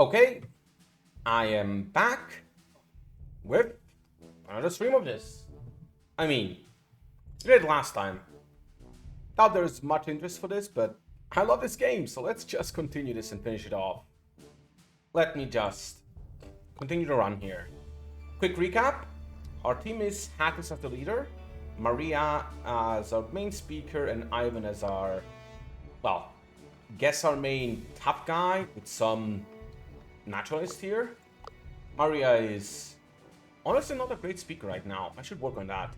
Okay, I am back with another stream of this. I mean, it's great last time. Doubt there's much interest for this, but I love this game, so let's just continue this and finish it off. Let me just continue to run here. Quick recap. Our team is Hattice as the leader, Maria as our main speaker, and Ivan as our, well, guess our main tough guy with some naturalist here. Maria is honestly not a great speaker right now. I should work on that.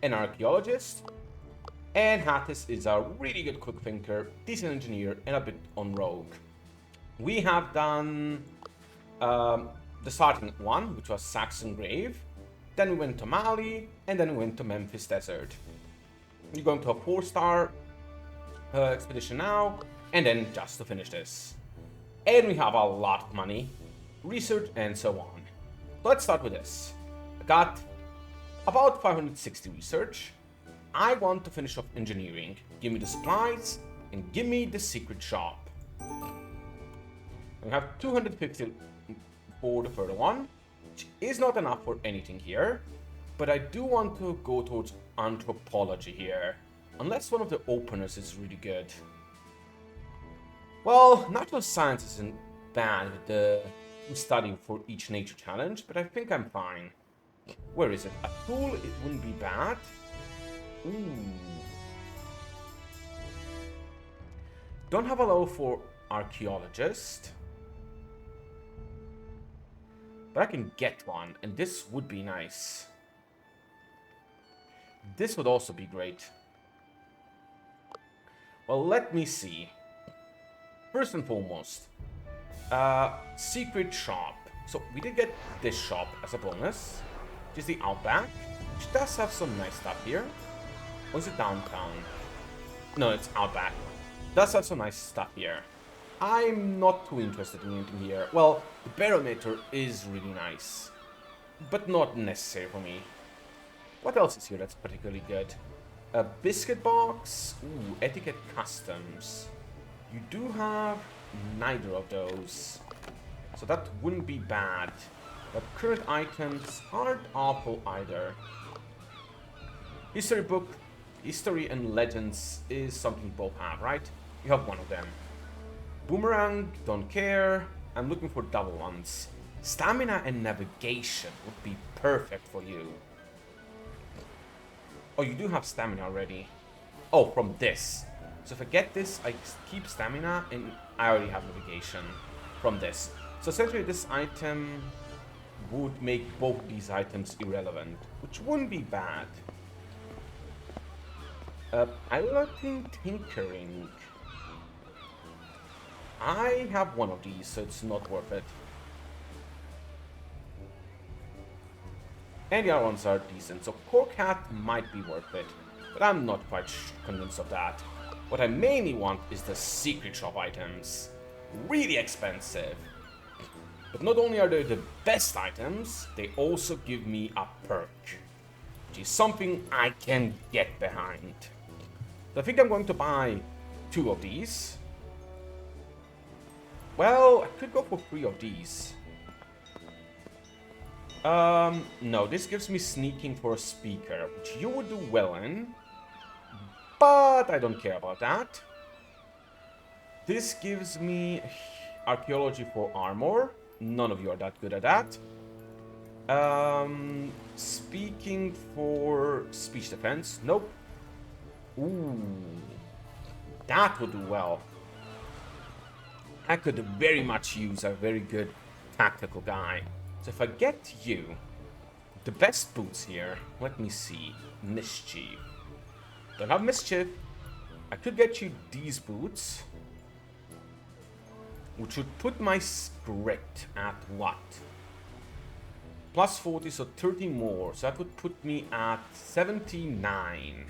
An archaeologist. And Hattice is a really good quick thinker, decent engineer, and a bit on rogue. We have done the starting one, which was Saxon Grave. Then we went to Mali, and then we went to Memphis Desert. We're going to a 4-star expedition now, and then just to finish this. And we have a lot of money, research, and so on. Let's start with this. I got about 560 research. I want to finish off engineering. Give me the supplies, and give me the secret shop. We have 250 for the further one, which is not enough for anything here. But I do want to go towards anthropology here, unless one of the openers is really good. Well, natural science isn't bad with the studying for each nature challenge, but I think I'm fine. Where is it? A tool, it wouldn't be bad. Ooh. Don't have a level for archaeologist. But I can get one, and this would be nice. This would also be great. Well, let me see. First and foremost, secret shop. So we did get this shop as a bonus, which is the Outback, which does have some nice stuff here. Or is it downtown? No, it's Outback. Does have some nice stuff here. I'm not too interested in anything here. Well, the barometer is really nice, but not necessary for me. What else is here that's particularly good? A biscuit box. Ooh, etiquette customs. You do have neither of those, so that wouldn't be bad. But current items aren't awful either. History book, history and legends is something you both have, right? You have one of them. Boomerang, don't care. I'm looking for double ones. Stamina and navigation would be perfect for you. Oh, you do have stamina already. Oh, from this. So if I get this, I keep stamina, and I already have navigation from this. So essentially this item would make both these items irrelevant, which wouldn't be bad. Piloting tinkering. I have one of these, so it's not worth it. And the other ones are decent, so Cork Hat might be worth it, but I'm not quite convinced of that. What I mainly want is the secret shop items. Really expensive. But not only are they the best items, they also give me a perk, which is something I can get behind. So I think I'm going to buy 2 of these. Well, I could go for 3 of these. No, this gives me sneaking for a speaker, which you would do well in. But I don't care about that. This gives me archaeology for armor. None of you are that good at that. Speaking for speech defense. Nope. Ooh. That would do well. I could very much use a very good tactical guy. So if I get you, the best boots here, let me see. Mischief. Don't have mischief. I could get you these boots, which would put my script at what? Plus 40, so 30 more. So that would put me at 79.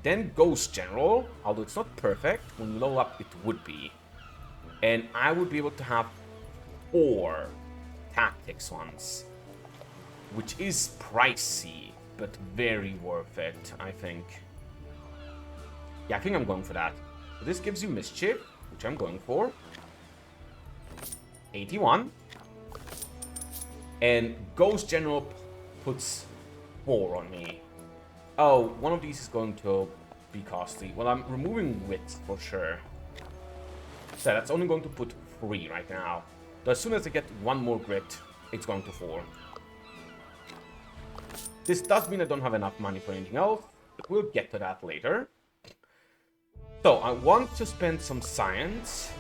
Then Ghost General, although it's not perfect, when you level up it would be. And I would be able to have 4 tactics ones, which is pricey, but very worth it, I think. Yeah, I think I'm going for that. So this gives you Mischief, which I'm going for. 81. And Ghost General puts 4 on me. Oh, one of these is going to be costly. Well, I'm removing wit for sure. So that's only going to put 3 right now. But as soon as I get 1 more grit, it's going to 4. This does mean I don't have enough money for anything else, but we'll get to that later. So I want to spend some science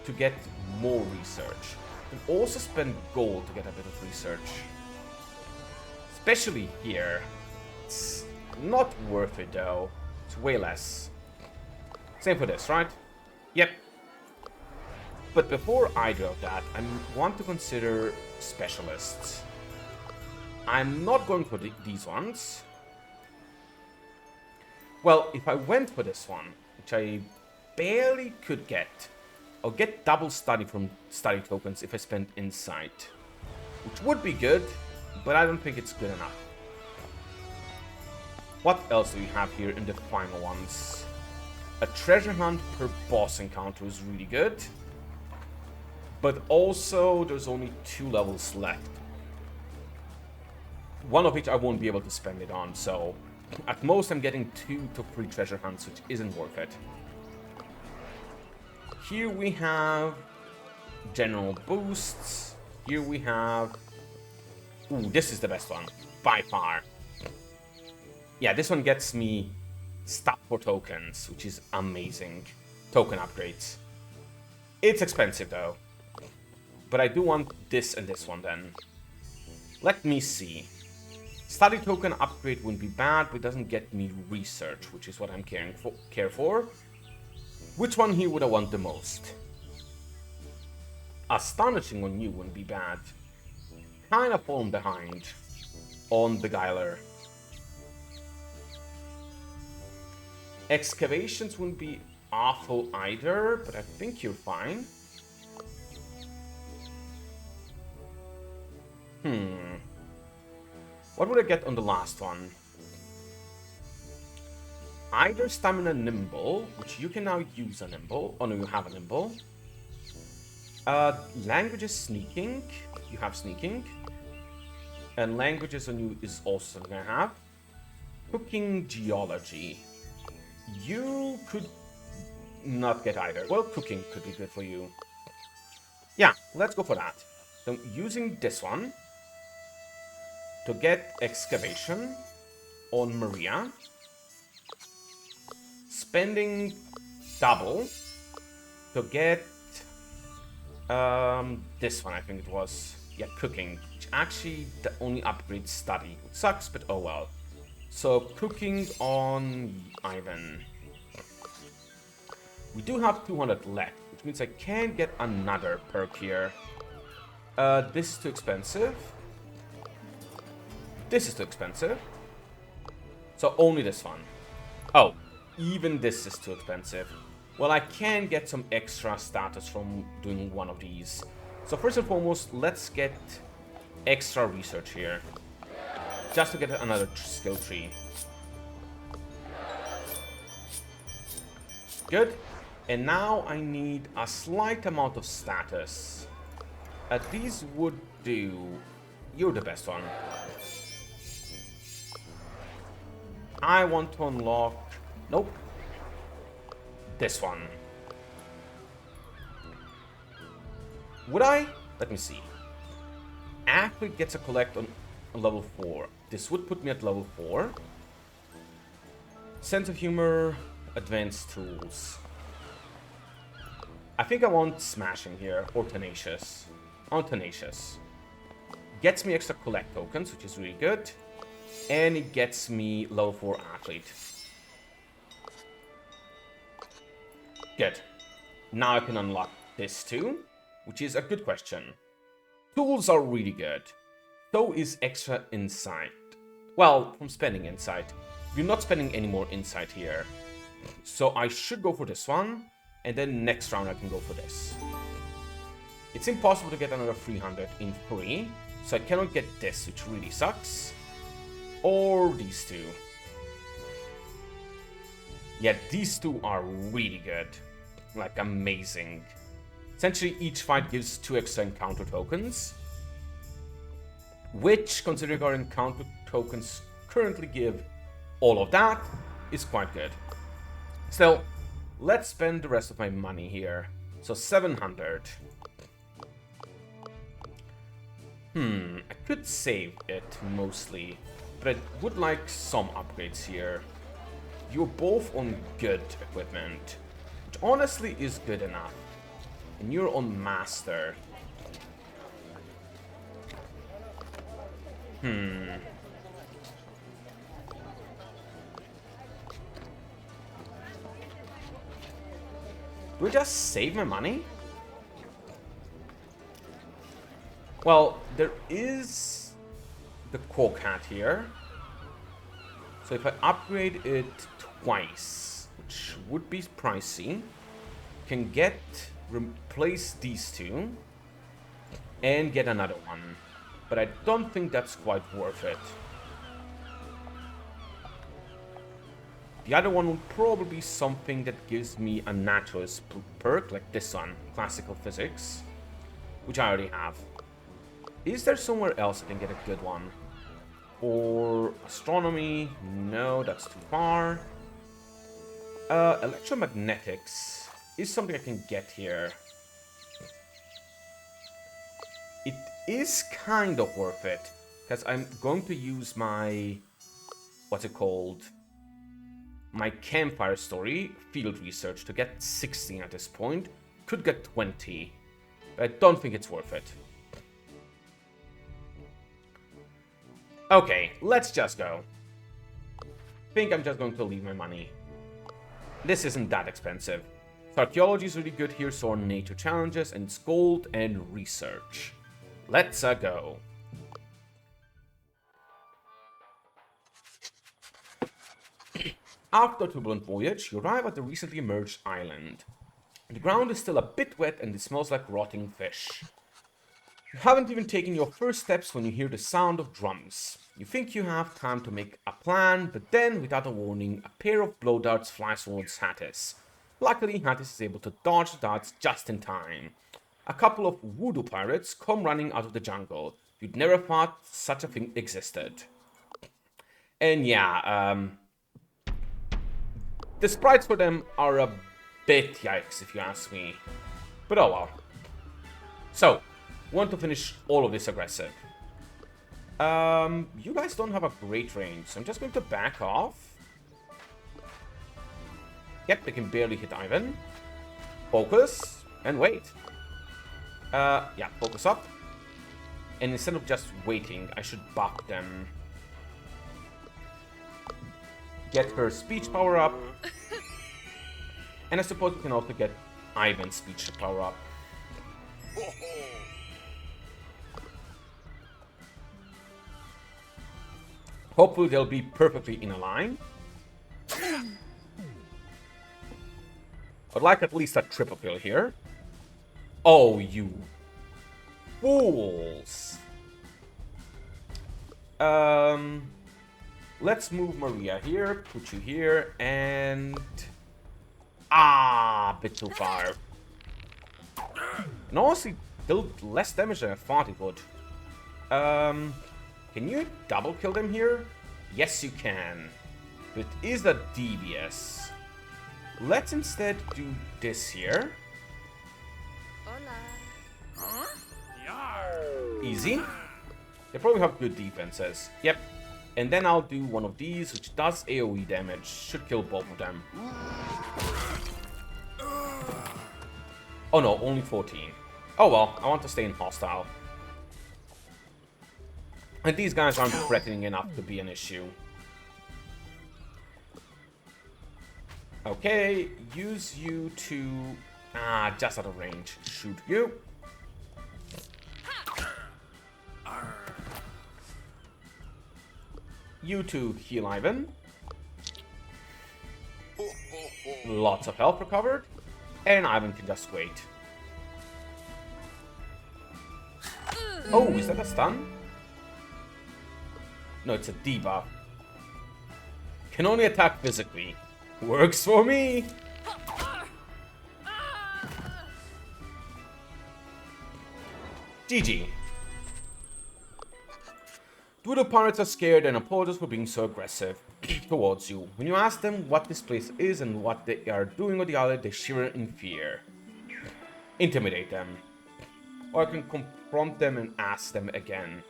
to get more research. And also spend gold to get a bit of research. Especially here. It's not worth it though. It's way less. Same for this, right? Yep. But before I do that, I want to consider specialists. I'm not going for these ones. Well, if I went for this one, which I barely could get, I'll get double study from study tokens if I spend insight. Which would be good, but I don't think it's good enough. What else do we have here in the final ones? A treasure hunt per boss encounter is really good. But also, there's only 2 levels left. One of which I won't be able to spend it on, so... At most, I'm getting 2 to 3 treasure hunts, which isn't worth it. Here we have... general boosts. Here we have... Ooh, this is the best one. By far. Yeah, this one gets me stuff for tokens, which is amazing. Token upgrades. It's expensive, though. But I do want this and this one, then. Let me see. Study token upgrade wouldn't be bad, but it doesn't get me research, which is what I'm care for. Which one here would I want the most? Astonishing on you wouldn't be bad. Kind of fallen behind on Beguiler. Excavations wouldn't be awful either, but I think you're fine. What would I get on the last one? Either Stamina Nimble, which you can now use a Nimble. Oh no, you have a Nimble. Languages Sneaking. You have Sneaking. And Languages on you is also something I have. Cooking Geology. You could not get either. Well, Cooking could be good for you. Yeah, let's go for that. So using this one to get Excavation on Maria. Spending double to get this one, I think it was. Yeah, Cooking, which actually the only upgrade Study. It sucks, but oh well. So Cooking on Ivan. We do have 200 left, which means I can get another perk here. This is too expensive. This is too expensive. So only this one. Oh, even this is too expensive. Well, I can get some extra status from doing one of these. So first and foremost, let's get extra research here. Just to get another skill tree. Good. And now I need a slight amount of status. These would do. You're the best one. I want to unlock... Nope. This one. Would I? Let me see. Athlete gets a collect on level 4. This would put me at level 4. Sense of humor, advanced tools. I think I want smashing here, or tenacious. I want tenacious. Gets me extra collect tokens, which is really good. And it gets me level 4 athlete. Good. Now I can unlock this too, which is a good question. Tools are really good. So is extra insight. Well, from spending insight. We're not spending any more insight here. So I should go for this one. And then next round I can go for this. It's impossible to get another 300 in free. So I cannot get this, which really sucks. Or these two. Yeah, these two are really good. Like, amazing. Essentially, each fight gives 2 extra encounter tokens, which, considering our encounter tokens currently give all of that, is quite good. Still, let's spend the rest of my money here. So 700. I could save it mostly, but I would like some upgrades here. You're both on good equipment, which honestly is good enough. And you're on master. Do I just save my money? Well, there is the cork hat here. So if I upgrade it twice, which would be pricey, can replace these 2 and get another one. But I don't think that's quite worth it. The other one would probably be something that gives me a naturalist perk, like this one, classical physics, which I already have. Is there somewhere else I can get a good one? Or astronomy? No, that's too far. Electromagnetics is something I can get here. It is kind of worth it, because I'm going to use my, what's it called? My campfire story, field research, to get 16 at this point. Could get 20, but I don't think it's worth it. Okay, let's just go. Think I'm just going to leave my money. This isn't that expensive. So archaeology is really good here, so are nature challenges, and it's gold and research. Let's go. After a turbulent voyage, you arrive at the recently emerged island. The ground is still a bit wet and it smells like rotting fish. You haven't even taken your first steps when you hear the sound of drums. You think you have time to make a plan, but then, without a warning, a pair of blow darts flies towards Hattice. Luckily, Hattice is able to dodge the darts just in time. A couple of voodoo pirates come running out of the jungle. You'd never thought such a thing existed. And yeah, the sprites for them are a bit yikes, if you ask me. But oh well. So, want to finish all of this aggressive. You guys don't have a great range, so I'm just going to back off. Yep, they can barely hit Ivan. Focus, and wait. Yeah, focus up. And instead of just waiting, I should buff them. Get her speech power up. And I suppose we can also get Ivan's speech to power up. Hopefully they'll be perfectly in a line. I'd like at least a triple kill here. Oh, you fools. Let's move Maria here, put you here, and... a bit too far. And honestly, dealt less damage than I thought it would. Can you double kill them here? Yes, you can. But is that devious? Let's instead do this here. Easy. They probably have good defenses. Yep. And then I'll do one of these, which does AoE damage. Should kill both of them. Oh no, only 14. Oh well, I want to stay in hostile. And these guys aren't threatening enough to be an issue. Okay, use you to... just out of range. Shoot you. You two heal Ivan. Lots of health recovered. And Ivan can just wait. Oh, is that a stun? No, it's a debuff. Can only attack physically. Works for me! GG. Voodoo pirates are scared and apologize for being so aggressive towards you. When you ask them what this place is and what they are doing on the island, they shiver in fear. Intimidate them. Or I can confront them and ask them again.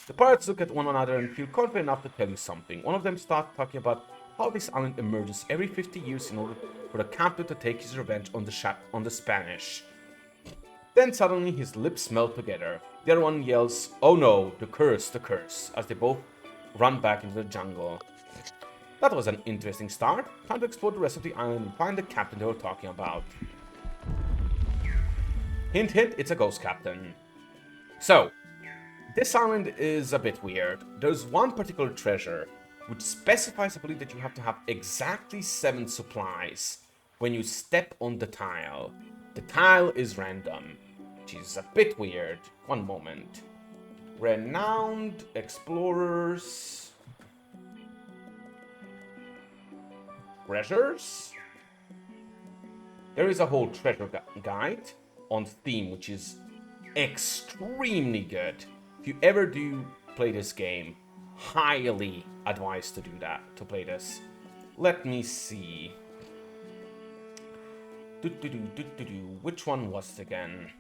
The pirates look at one another and feel confident enough to tell you something. One of them starts talking about how this island emerges every 50 years in order for the captain to take his revenge on the Spanish. Then suddenly his lips melt together. The other one yells, "Oh no, the curse," as they both run back into the jungle. That was an interesting start. Time to explore the rest of the island and find the captain they were talking about. Hint hint, it's a ghost captain. So, this island is a bit weird. There's one particular treasure, which specifies, I believe, that you have to have exactly 7 supplies when you step on the tile. The tile is random, which is a bit weird. One moment. Renowned explorers. Treasures? There is a whole treasure guide on theme, which is extremely good. If you ever do play this game, highly advised to do that, to play this. Let me see. Which one was it again?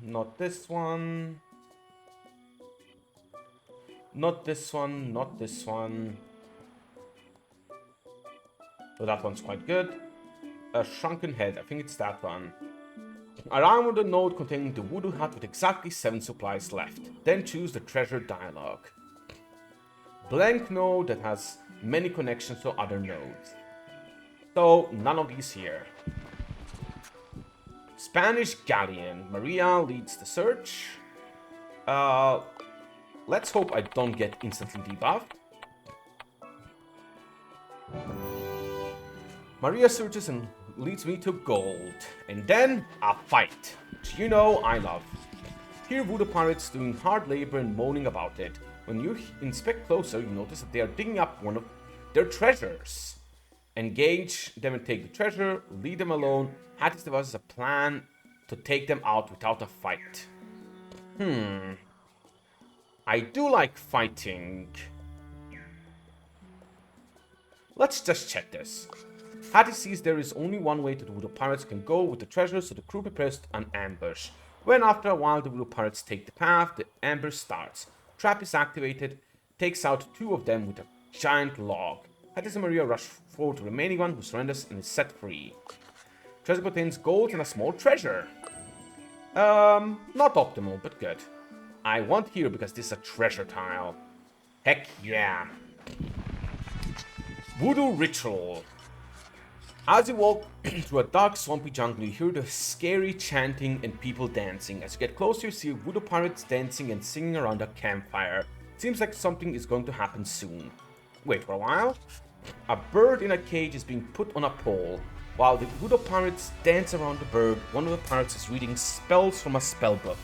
Not this one. Not this one, not this one. Oh, that one's quite good. A shrunken head, I think it's that one. Arrive on the node containing the voodoo hat with exactly 7 supplies left. Then choose the treasure dialogue. Blank node that has many connections to other nodes. So, none of these here. Spanish galleon. Maria leads the search. Let's hope I don't get instantly debuffed. Maria searches and leads me to gold. And then, a fight. Which you know I love. Here voodoo pirates doing hard labor and moaning about it. When you inspect closer, you notice that they are digging up one of their treasures. Engage them and take the treasure, leave them alone. Hattice devises a plan to take them out without a fight. I do like fighting. Let's just check this. Hattice sees there is only one way to the voodoo pirates can go with the treasure, so the crew prepares an ambush. When after a while the voodoo pirates take the path, the ambush starts. Trap is activated, takes out 2 of them with a giant log. Hattice and Maria rush forward to the remaining one, who surrenders and is set free. Treasure contains gold and a small treasure. Not optimal, but good. I want here because this is a treasure tile. Heck yeah. Voodoo ritual. As you walk through a dark, swampy jungle, you hear the scary chanting and people dancing. As you get closer, you see voodoo pirates dancing and singing around a campfire. Seems like something is going to happen soon. Wait for a while. A bird in a cage is being put on a pole. While the voodoo pirates dance around the bird, one of the pirates is reading spells from a spell book.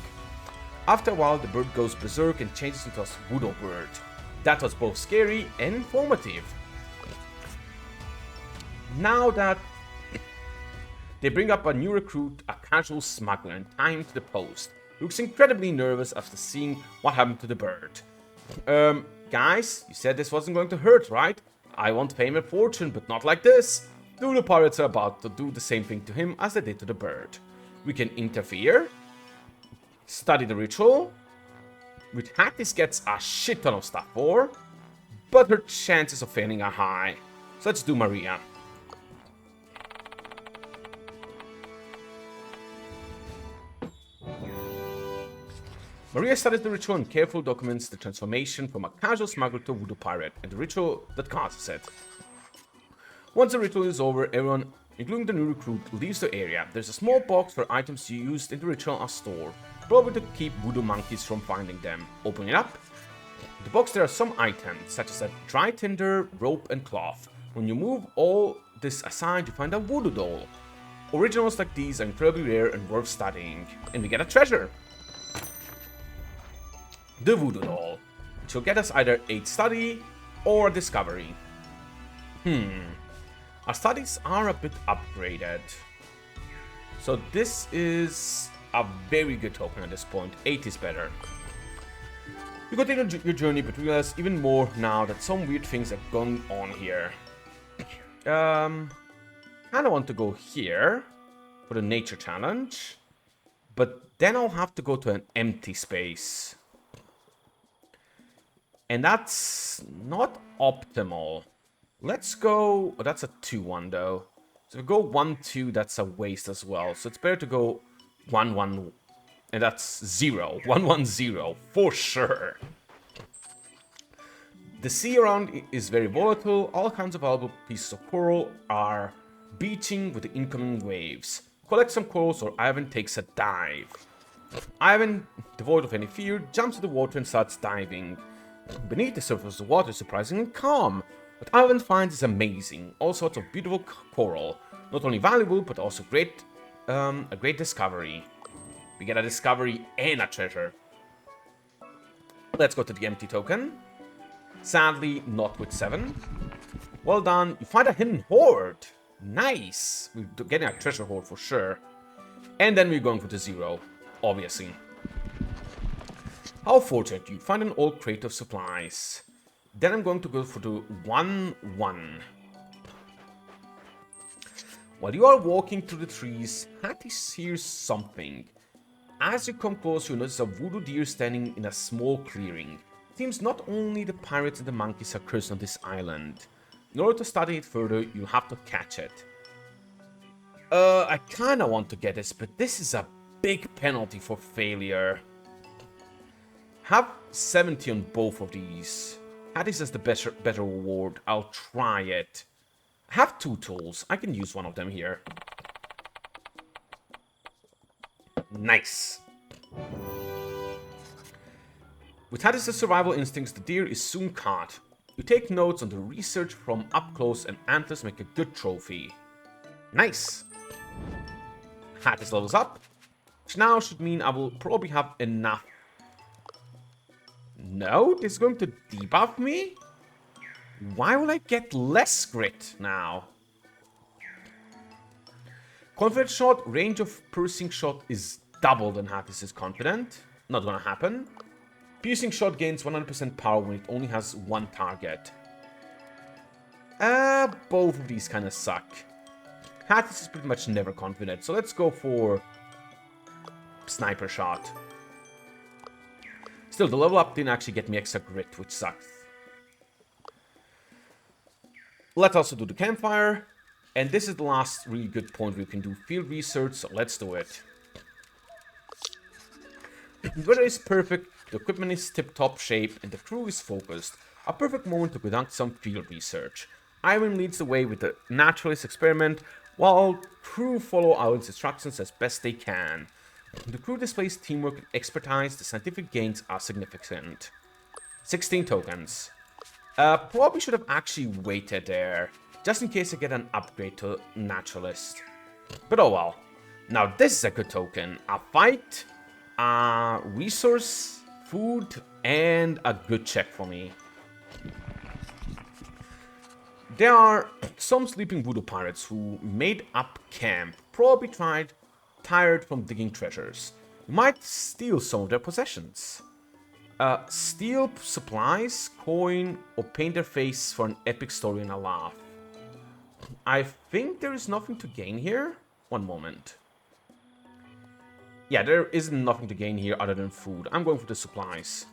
After a while, the bird goes berserk and changes into a voodoo bird. That was both scary and informative. Now that they bring up a new recruit, a casual smuggler, and tie him to the post. He looks incredibly nervous after seeing what happened to the bird. Guys, you said this wasn't going to hurt, right? I want fame and fortune, but not like this. The voodoo pirates are about to do the same thing to him as they did to the bird. We can interfere, study the ritual, which Hattice gets a shit ton of stuff for, but her chances of failing are high. So let's do Maria. Maria studies the ritual and carefully documents the transformation from a casual smuggler to a voodoo pirate, and the ritual that causes it. Once the ritual is over, everyone, including the new recruit, leaves the area. There's a small box where items you used in the ritual are stored, probably to keep voodoo monkeys from finding them. Open it up. In the box there are some items, such as a dry tinder, rope, and cloth. When you move all this aside, you find a voodoo doll. Originals like these are incredibly rare and worth studying. And we get a treasure. The voodoo doll, which will get us either 8 study or discovery. Our studies are a bit upgraded. So this is a very good token at this point. 8 is better. You continue your journey, but realize even more now that some weird things are going on here. Kind of want to go here for the nature challenge, but then I'll have to go to an empty space. And that's not optimal. Let's go... Oh, that's a 2-1 though. So if we go 1-2, that's a waste as well. So it's better to go 1-1. And that's 0. 1-1-0. For sure. The sea around is very volatile. All kinds of valuable pieces of coral are beaching with the incoming waves. Collect some corals or Ivan takes a dive. Ivan, devoid of any fear, jumps into the water and starts diving. Beneath the surface of the water is surprisingly calm. What Ivan finds is amazing. All sorts of beautiful coral. Not only valuable, but also a great discovery. We get a discovery and a treasure. Let's go to the empty token. Sadly, not with 7. Well done. You find a hidden hoard. Nice. We're getting a treasure hoard for sure. And then we're going for the 0, obviously. How fortunate. You find an old crate of supplies. Then I'm going to go for the 1-1. While you are walking through the trees, Hattice hears something. As you come close, you notice a voodoo deer standing in a small clearing. It seems not only the pirates and the monkeys are cursed on this island. In order to study it further, you'll have to catch it. I kinda want to get this, but this is a big penalty for failure. Have 70 on both of these. Hattice has the better reward. I'll try it. I have 2 tools. I can use one of them here. Nice. With Hattice's survival instincts, the deer is soon caught. You take notes on the research from up close and antlers make a good trophy. Nice. Hattice levels up, which now should mean I will probably have enough. No, this is going to debuff me? Why will I get less grit now? Confident shot, range of piercing shot is double than Hattice is confident. Not gonna happen. Piercing shot gains 100% power when it only has 1 target. Both of these kind of suck. Hattice is pretty much never confident, so let's go for sniper shot. Still, the level up didn't actually get me extra grit, which sucks. Let's also do the campfire. And this is the last really good point where you can do field research, so let's do it. The weather is perfect, the equipment is tip-top shape, and the crew is focused. A perfect moment to conduct some field research. Ivan leads the way with the naturalist experiment, while crew follow Ivan's instructions as best they can. The crew displays teamwork and expertise, the scientific gains are significant. 16 tokens. Probably should have actually waited there, just in case I get an upgrade to naturalist. But oh well. Now this is a good token. A fight, a resource, food, and a good check for me. There are some sleeping voodoo pirates who made up camp, probably tired from digging treasures. You might steal some of their possessions. Steal supplies, coin, or paint their face for an epic story and a laugh. I think there is nothing to gain here. One moment. Yeah, there isn't nothing to gain here other than food. I'm going for the supplies.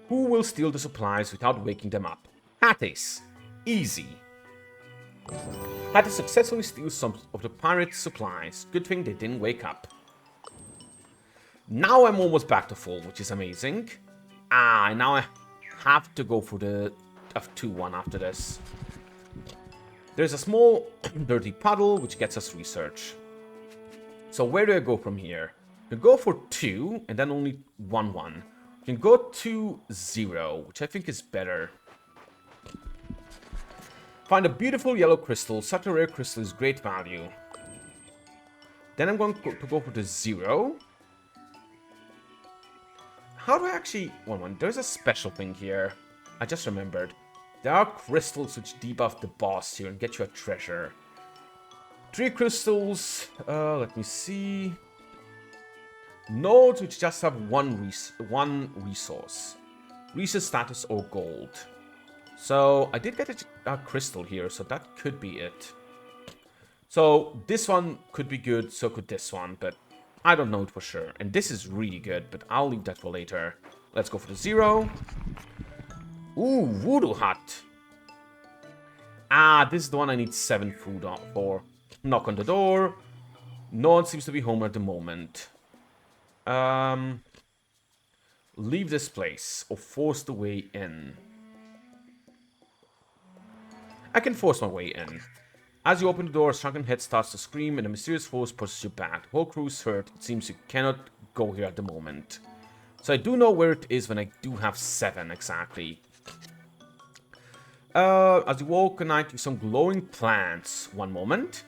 Who will steal the supplies without waking them up? Hattice. Easy. Hattice successfully steals some of the pirates' supplies. Good thing they didn't wake up. Now I'm almost back to full, which is amazing. Now I have to go for the 2-1 after this. There's a small dirty puddle, which gets us research. So where do I go from here? You can go for 2, and then only 1-1. You can go to 0, which I think is better. Find a beautiful yellow crystal. Such a rare crystal is great value. Then I'm going to go for the 0. How do I actually... 1-1. There's a special thing here. I just remembered. There are crystals which debuff the boss here and get you a treasure. 3 crystals. Let me see. Nodes which just have one resource. Resource status or gold. So I did get a crystal here, so that could be it. So this one could be good, so could this one, but I don't know it for sure. And this is really good, but I'll leave that for later. Let's go for the 0. Ooh, Voodoo Hut. Ah, this is the one I need 7 food for. Knock on the door. No one seems to be home at the moment. Leave this place or force the way in. I can force my way in. As you open the door, a shrunken head starts to scream and a mysterious force pushes you back. The whole crew is hurt. It seems you cannot go here at the moment. So I do know where it is when I do have 7 exactly. As you walk at night, you see some glowing plants. One moment.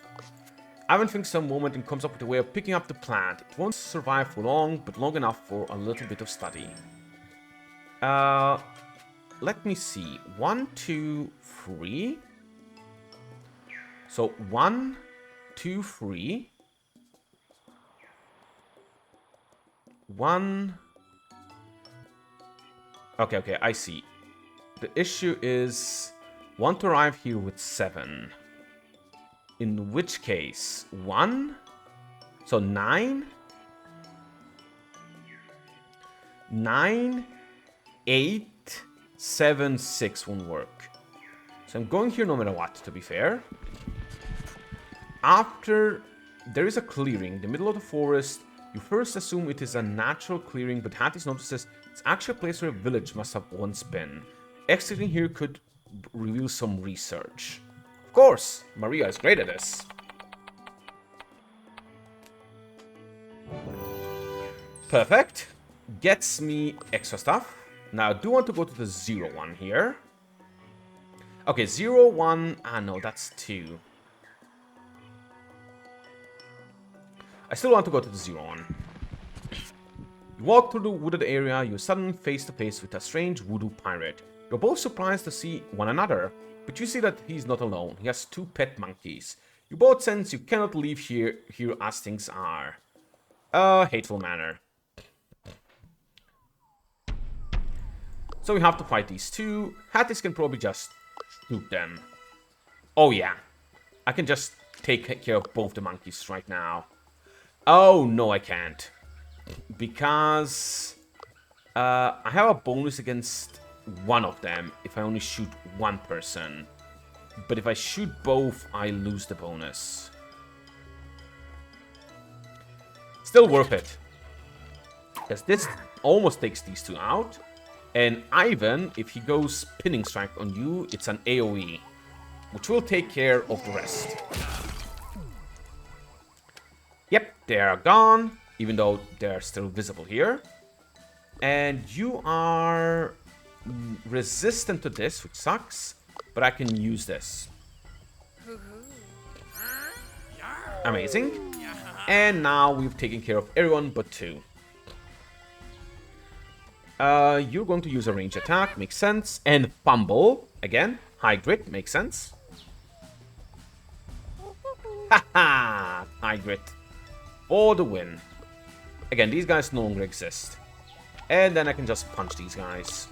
Ivan thinks a moment and comes up with a way of picking up the plant. It won't survive for long, but long enough for a little bit of study. Let me see. 1, 2, 3. So 1, 2, 3. 1. Okay, I see. The issue is want to arrive here with 7. In which case, 1. So 9. 9, 8, 7, 6 won't work. So I'm going here no matter what, to be fair. After there is a clearing in the middle of the forest, you first assume it is a natural clearing, but Hattice notices it's actually a place where a village must have once been. Exiting here could reveal some research. Of course, Maria is great at this. Perfect. Gets me extra stuff. Now I do want to go to the 0 one here. Okay, 0, 1. Ah, no, that's 2. I still want to go to the 0 one. You walk through the wooded area, you're suddenly face to face with a strange voodoo pirate. You're both surprised to see one another, but you see that he's not alone. He has 2 pet monkeys. You both sense you cannot leave here as things are. Hateful manner. So we have to fight these 2. Hattice can probably just shoot them. Oh yeah. I can just take care of both the monkeys right now. Oh, no, I can't. Because I have a bonus against one of them if I only shoot one person. But if I shoot both, I lose the bonus. Still worth it. Because this almost takes these 2 out. And Ivan, if he goes pinning strike on you, it's an AoE. Which will take care of the rest. Yep, they are gone, even though they're still visible here. And you are resistant to this, which sucks, but I can use this. Amazing. And now we've taken care of everyone but 2. You're going to use a range attack, makes sense. And fumble, again, high grit, makes sense. Haha, high grit. For the win. Again, these guys no longer exist. And then I can just punch these guys.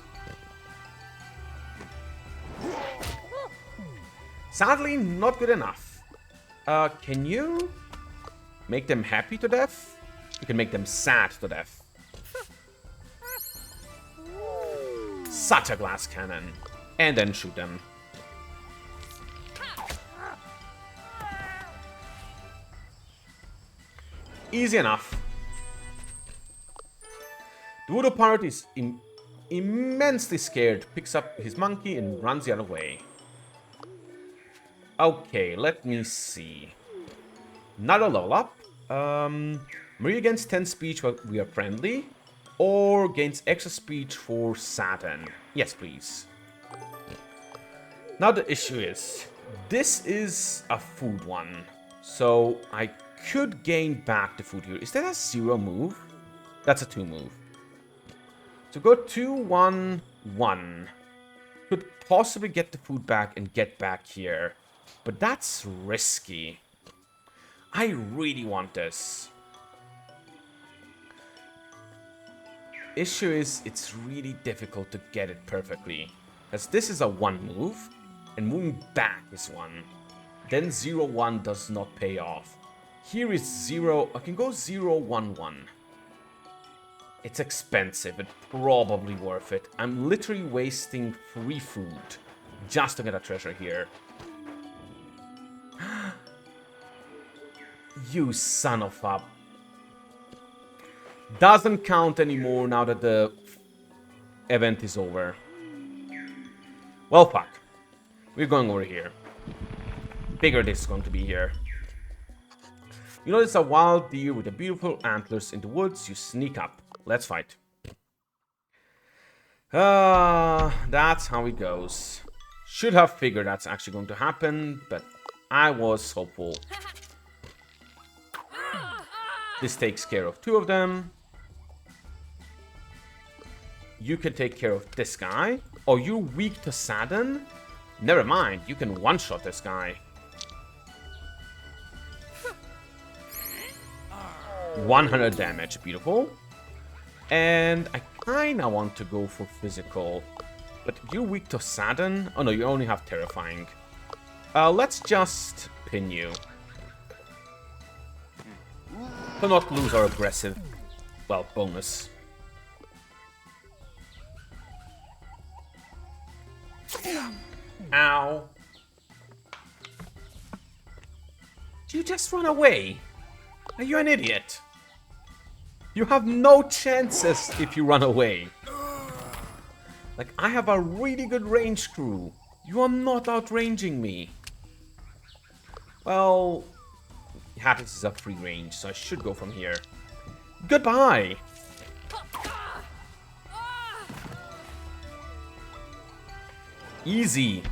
Sadly, not good enough. Can you make them happy to death? You can make them sad to death. Such a glass cannon. And then shoot them. Easy enough. The voodoo pirate is immensely scared, picks up his monkey and runs the other way. Okay, let me see. Not a level up. Maria gains 10 speech while we are friendly. Or gains extra speech for Saturn. Yes, please. Now the issue is, this is a food one. So I could gain back the food here. Is that a 0 move? That's a 2 move. So go 2, 1, 1. could possibly get the food back and get back here. But that's risky. I really want this. Issue is, it's really difficult to get it perfectly. As this is a 1 move, and moving back is 1. Then 0-1 does not pay off. Here is 0, I can go 0-1-1. It's expensive, but probably worth it. I'm literally wasting free food just to get a treasure here. You son of a... Doesn't count anymore now that the event is over. Well, fuck. We're going over here. Bigger this is going to be here. You notice a wild deer with the beautiful antlers in the woods. You sneak up. Let's fight. That's how it goes. Should have figured that's actually going to happen, but I was hopeful. This takes care of 2 of them. You can take care of this guy. Oh, you're weak to Sadden? Never mind, you can one-shot this guy. 100 damage, beautiful. And I kinda want to go for physical. But you're weak to Sadden? Oh no, you only have terrifying. Let's just pin you. To not lose our aggressive, well, bonus. Ow. Did you just run away? Are you an idiot? You have no chances if you run away. Like, I have a really good range crew. You are not outranging me. Well, Hattice is a free range, so I should go from here. Goodbye! Easy.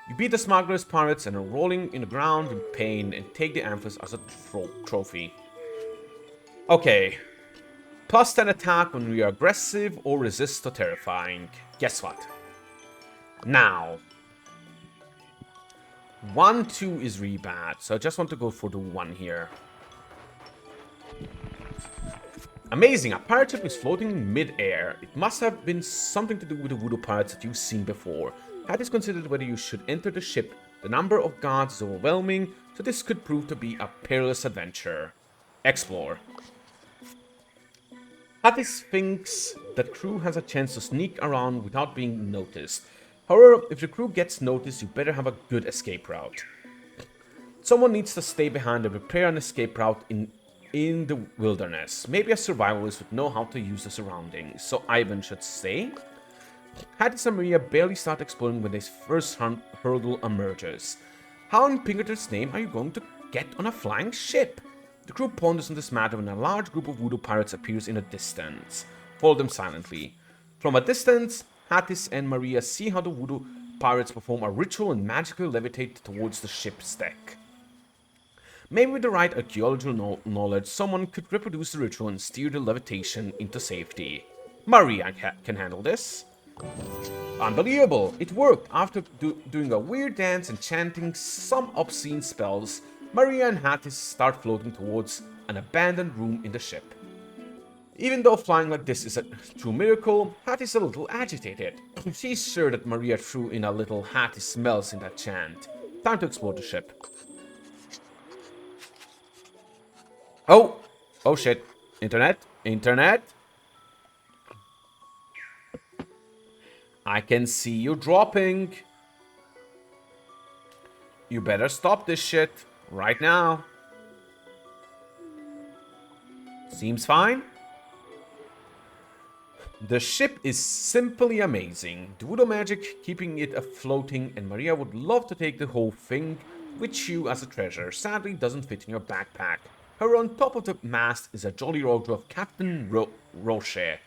You beat the smugglers, pirates, and are rolling in the ground in pain and take the antlers as a trophy. Okay. Plus 10 attack when we are aggressive or resist to terrifying. Guess what? Now. 1-2 is really bad, so I just want to go for the 1 here. Amazing, a pirate ship is floating in mid-air. It must have been something to do with the voodoo pirates that you've seen before. Hattice considered whether you should enter the ship. The number of guards is overwhelming, so this could prove to be a perilous adventure. Explore. Hattice thinks that crew has a chance to sneak around without being noticed. However, if the crew gets noticed, you better have a good escape route. Someone needs to stay behind and prepare an escape route in the wilderness. Maybe a survivalist would know how to use the surroundings, so Ivan should stay. Hattice and Maria barely start exploring when this first hurdle emerges. How in Pinkerton's name are you going to get on a flying ship? The crew ponders on this matter when a large group of voodoo pirates appears in the distance. Follow them silently. From a distance, Hattice and Maria see how the voodoo pirates perform a ritual and magically levitate towards the ship's deck. Maybe with the right archaeological knowledge, someone could reproduce the ritual and steer the levitation into safety. Maria can handle this. Unbelievable! It worked! After doing a weird dance and chanting some obscene spells, Maria and Hattice start floating towards an abandoned room in the ship. Even though flying like this is a true miracle, Hattice is a little agitated. She's sure that Maria threw in a little Hattice smells in that chant. Time to explore the ship. Oh! Oh shit. Internet? Internet? I can see you dropping. You better stop this shit right now. Seems fine. The ship is simply amazing. The voodoo magic keeping it floating, and Maria would love to take the whole thing with you as a treasure. Sadly, doesn't fit in your backpack. However, on top of the mast is a jolly rogue of Captain Rocher.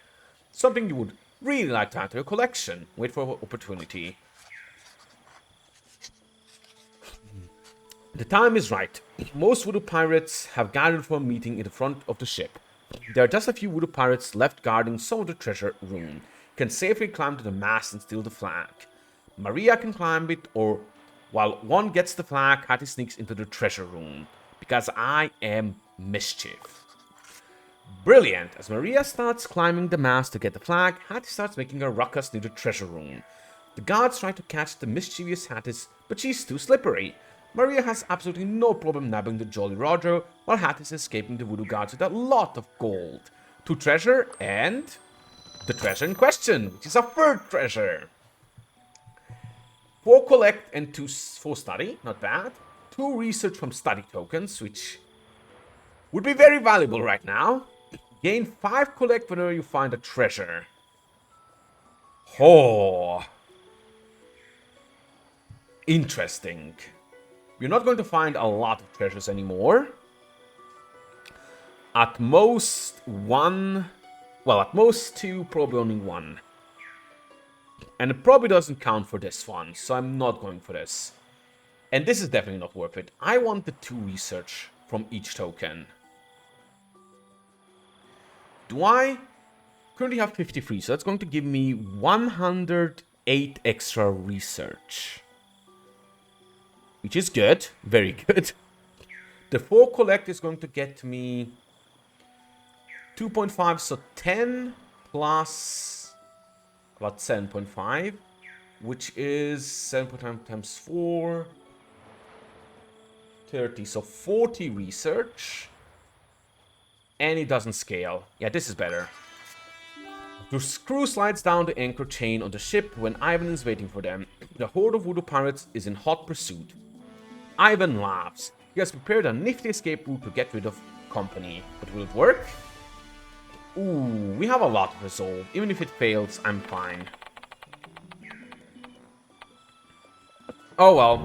Something you would really like to add to your collection. Wait for an opportunity. The time is right. Most voodoo pirates have gathered for a meeting in the front of the ship. There are just a few voodoo pirates left guarding some of the treasure room. can safely climb to the mast and steal the flag. Maria can climb it, or while one gets the flag, Hattie sneaks into the treasure room. Because I am mischief. Brilliant! As Maria starts climbing the mast to get the flag, Hattie starts making a ruckus near the treasure room. The guards try to catch the mischievous Hattice, but she's too slippery. Maria has absolutely no problem nabbing the Jolly Roger, while Hattice is escaping the voodoo guards with a lot of gold. 2 treasure and the treasure in question, which is a 3rd treasure. 4 collect and 2 for study, not bad. 2 research from study tokens, which would be very valuable right now. Gain 5 collect whenever you find a treasure. Oh. Interesting. We're not going to find a lot of treasures anymore. At most 1. Well, at most 2, probably only 1. And it probably doesn't count for this one, so I'm not going for this. And this is definitely not worth it. I want the 2 research from each token. Do I currently have 53, so that's going to give me 108 extra research. Which is good, very good. The 4 collect is going to get me 2.5, so 10 plus about 7.5, which is 7.5 times 4, 30, so 40 research. And it doesn't scale. Yeah, this is better. The crew slides down the anchor chain on the ship when Ivan is waiting for them. The horde of voodoo pirates is in hot pursuit. Ivan laughs. He has prepared a nifty escape route to get rid of company. But will it work? Ooh, we have a lot to resolve. Even if it fails, I'm fine. Oh well.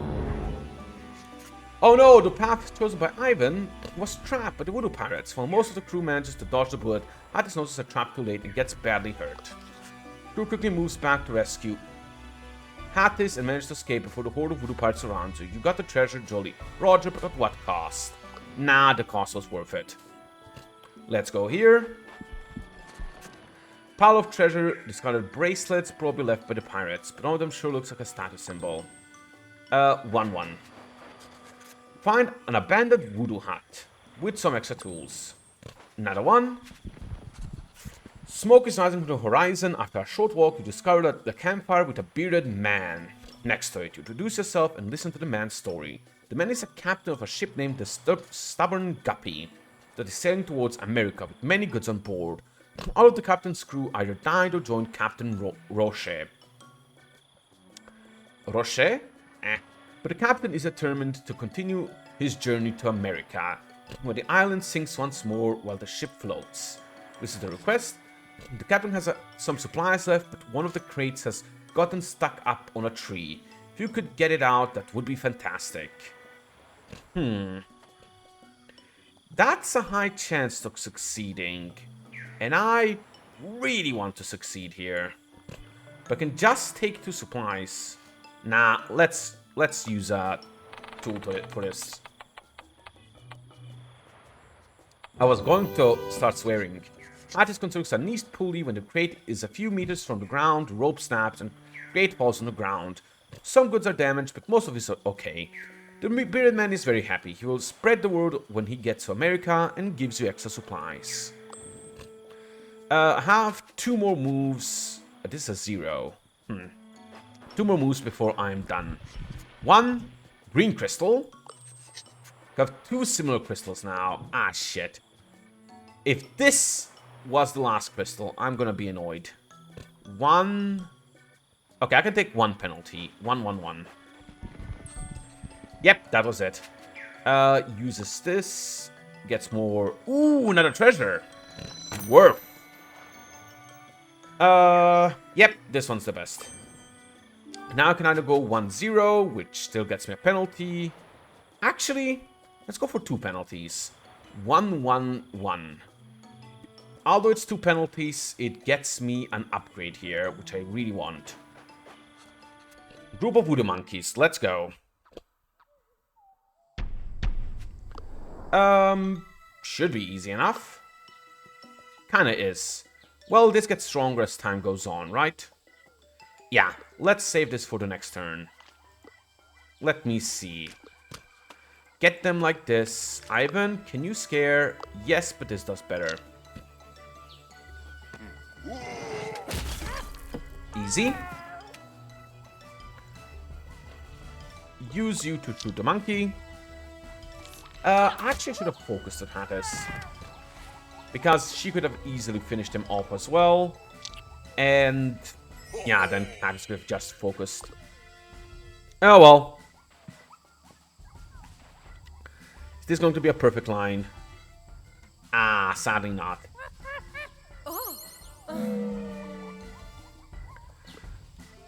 Oh no, the path chosen by Ivan was trapped by the voodoo pirates. While most of the crew manages to dodge the bullet, Hattice notices a trap too late and gets badly hurt. Crew quickly moves back to rescue Hattice and manages to escape before the horde of voodoo pirates surrounds you. You got the treasure, Jolly Roger, but at what cost? Nah, the cost was worth it. Let's go here. Pile of treasure, discarded bracelets probably left by the pirates, but one of them sure looks like a status symbol. 1-1. Find an abandoned voodoo hut with some extra tools. Another one. Smoke is rising from the horizon. After a short walk, you discover the campfire with a bearded man next to it. You introduce yourself and listen to the man's story. The man is a captain of a ship named the Stubborn Guppy that is sailing towards America with many goods on board. All of the captain's crew either died or joined Captain Roche. Roche? But the captain is determined to continue his journey to America, where the island sinks once more while the ship floats. This is the request. The captain has some supplies left, but one of the crates has gotten stuck up on a tree. If you could get it out, that would be fantastic. That's a high chance of succeeding. And I really want to succeed here. But I can just take 2 supplies. Nah, let's use a tool for this. I was going to start swearing. Hattice constructs a nice pulley when the crate is a few meters from the ground, rope snaps, and crate falls on the ground. Some goods are damaged, but most of it is okay. The bearded man is very happy. He will spread the word when he gets to America and gives you extra supplies. I have 2 more moves. This is a 0. 2 more moves before I'm done. 1, green crystal. I have 2 similar crystals now. Ah, shit. If this was the last crystal, I'm gonna be annoyed. 1. Okay, I can take 1 penalty. 1, 1, 1. Yep, that was it. Uses this. Gets more. Ooh, another treasure. Worth. Yep, this one's the best. Now I can either go 1-0, which still gets me a penalty. Actually, let's go for 2 penalties. 1-1-1. Although it's 2 penalties, it gets me an upgrade here, which I really want. Group of voodoo monkeys, let's go. Should be easy enough. Kinda is. Well, this gets stronger as time goes on, right? Yeah, let's save this for the next turn. Let me see. Get them like this. Ivan, can you scare? Yes, but this does better. Easy. Use you to shoot the monkey. Actually, I should have focused at Hattice, because she could have easily finished him off as well. And yeah, then Hattice could have just focused. Oh well. Is this going to be a perfect line? Ah, sadly not.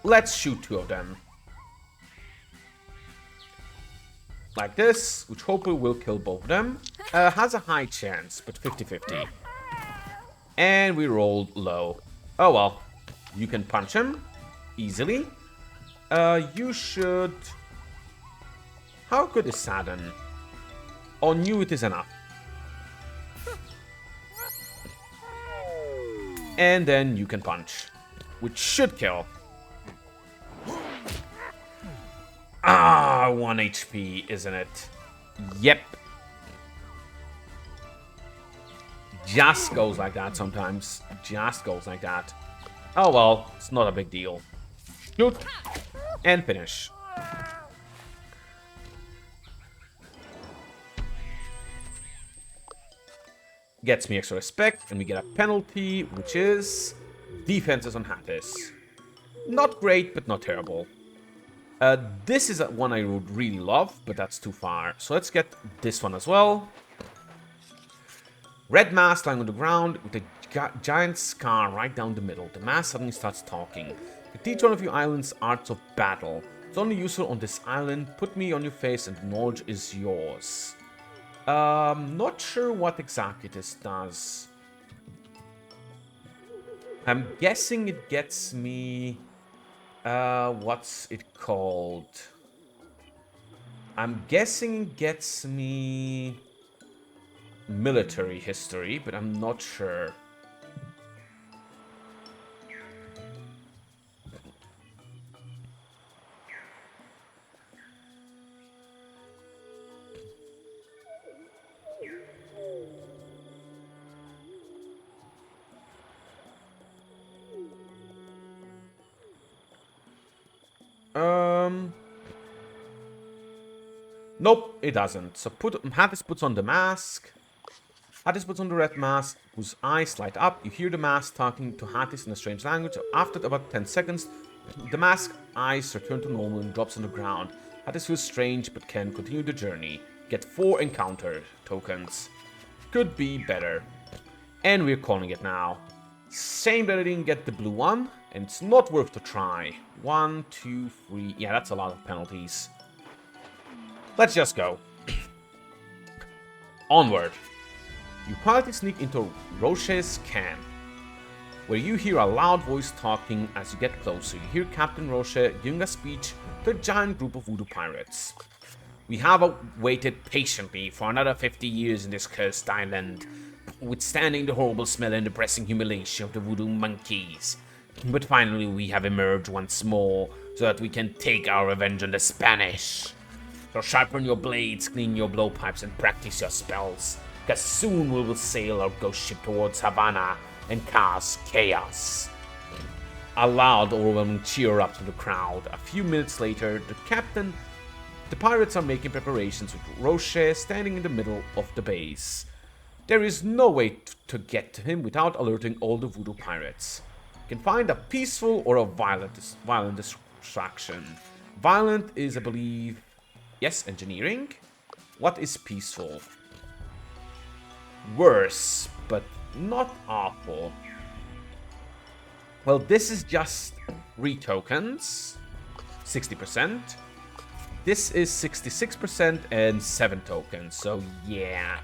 Let's shoot 2 of them. Like this, which hopefully will kill both of them. Has a high chance, but 50-50. And we rolled low. Oh well. You can punch him easily. You should... How good is Sadden? On you it is enough. And then you can punch, which should kill. Ah, 1 HP, isn't it? Yep. Just goes like that sometimes. Just goes like that. Oh well, it's not a big deal. Shoot. And finish. Gets me extra respect, and we get a penalty, which is defenses on Hattice. Not great, but not terrible. This is one I would really love, but that's too far. So let's get this one as well. Red mask lying on the ground with a giant scar right down the middle. The mask suddenly starts talking. You teach one of your island's arts of battle. It's only useful on this island. Put me on your face and the knowledge is yours. Not sure what exactly this does. I'm guessing it gets me... what's it called? I'm guessing it gets me... military history, but I'm not sure. Nope, it doesn't. So Hattice puts on the mask. Hattice puts on the red mask, whose eyes light up. You hear the mask talking to Hattice in a strange language. After about 10 seconds, the mask's eyes return to normal and drops on the ground. Hattice feels strange, but can continue the journey. Get 4 encounter tokens. Could be better. And we're calling it now. Shame that I didn't get the blue one, and it's not worth to try. 1, 2, 3. Yeah, that's a lot of penalties. Let's just go. Onward. You quietly sneak into Roche's camp, where you hear a loud voice talking as you get closer. You hear Captain Roche giving a speech to a giant group of voodoo pirates. We have waited patiently for another 50 years in this cursed island, withstanding the horrible smell and depressing humiliation of the voodoo monkeys. But finally we have emerged once more, so that we can take our revenge on the Spanish. So sharpen your blades, clean your blowpipes, and practice your spells, because soon we will sail our ghost ship towards Havana and cause chaos. A loud, overwhelming cheer erupts from the crowd. A few minutes later, the pirates are making preparations with Roche standing in the middle of the base. There is no way to get to him without alerting all the voodoo pirates. You can find a peaceful or a violent distraction. Violent is, I believe, yes, engineering. What is peaceful? Worse, but not awful. Well, this is just 3 tokens, 60%. This is 66% and 7 tokens, so yeah.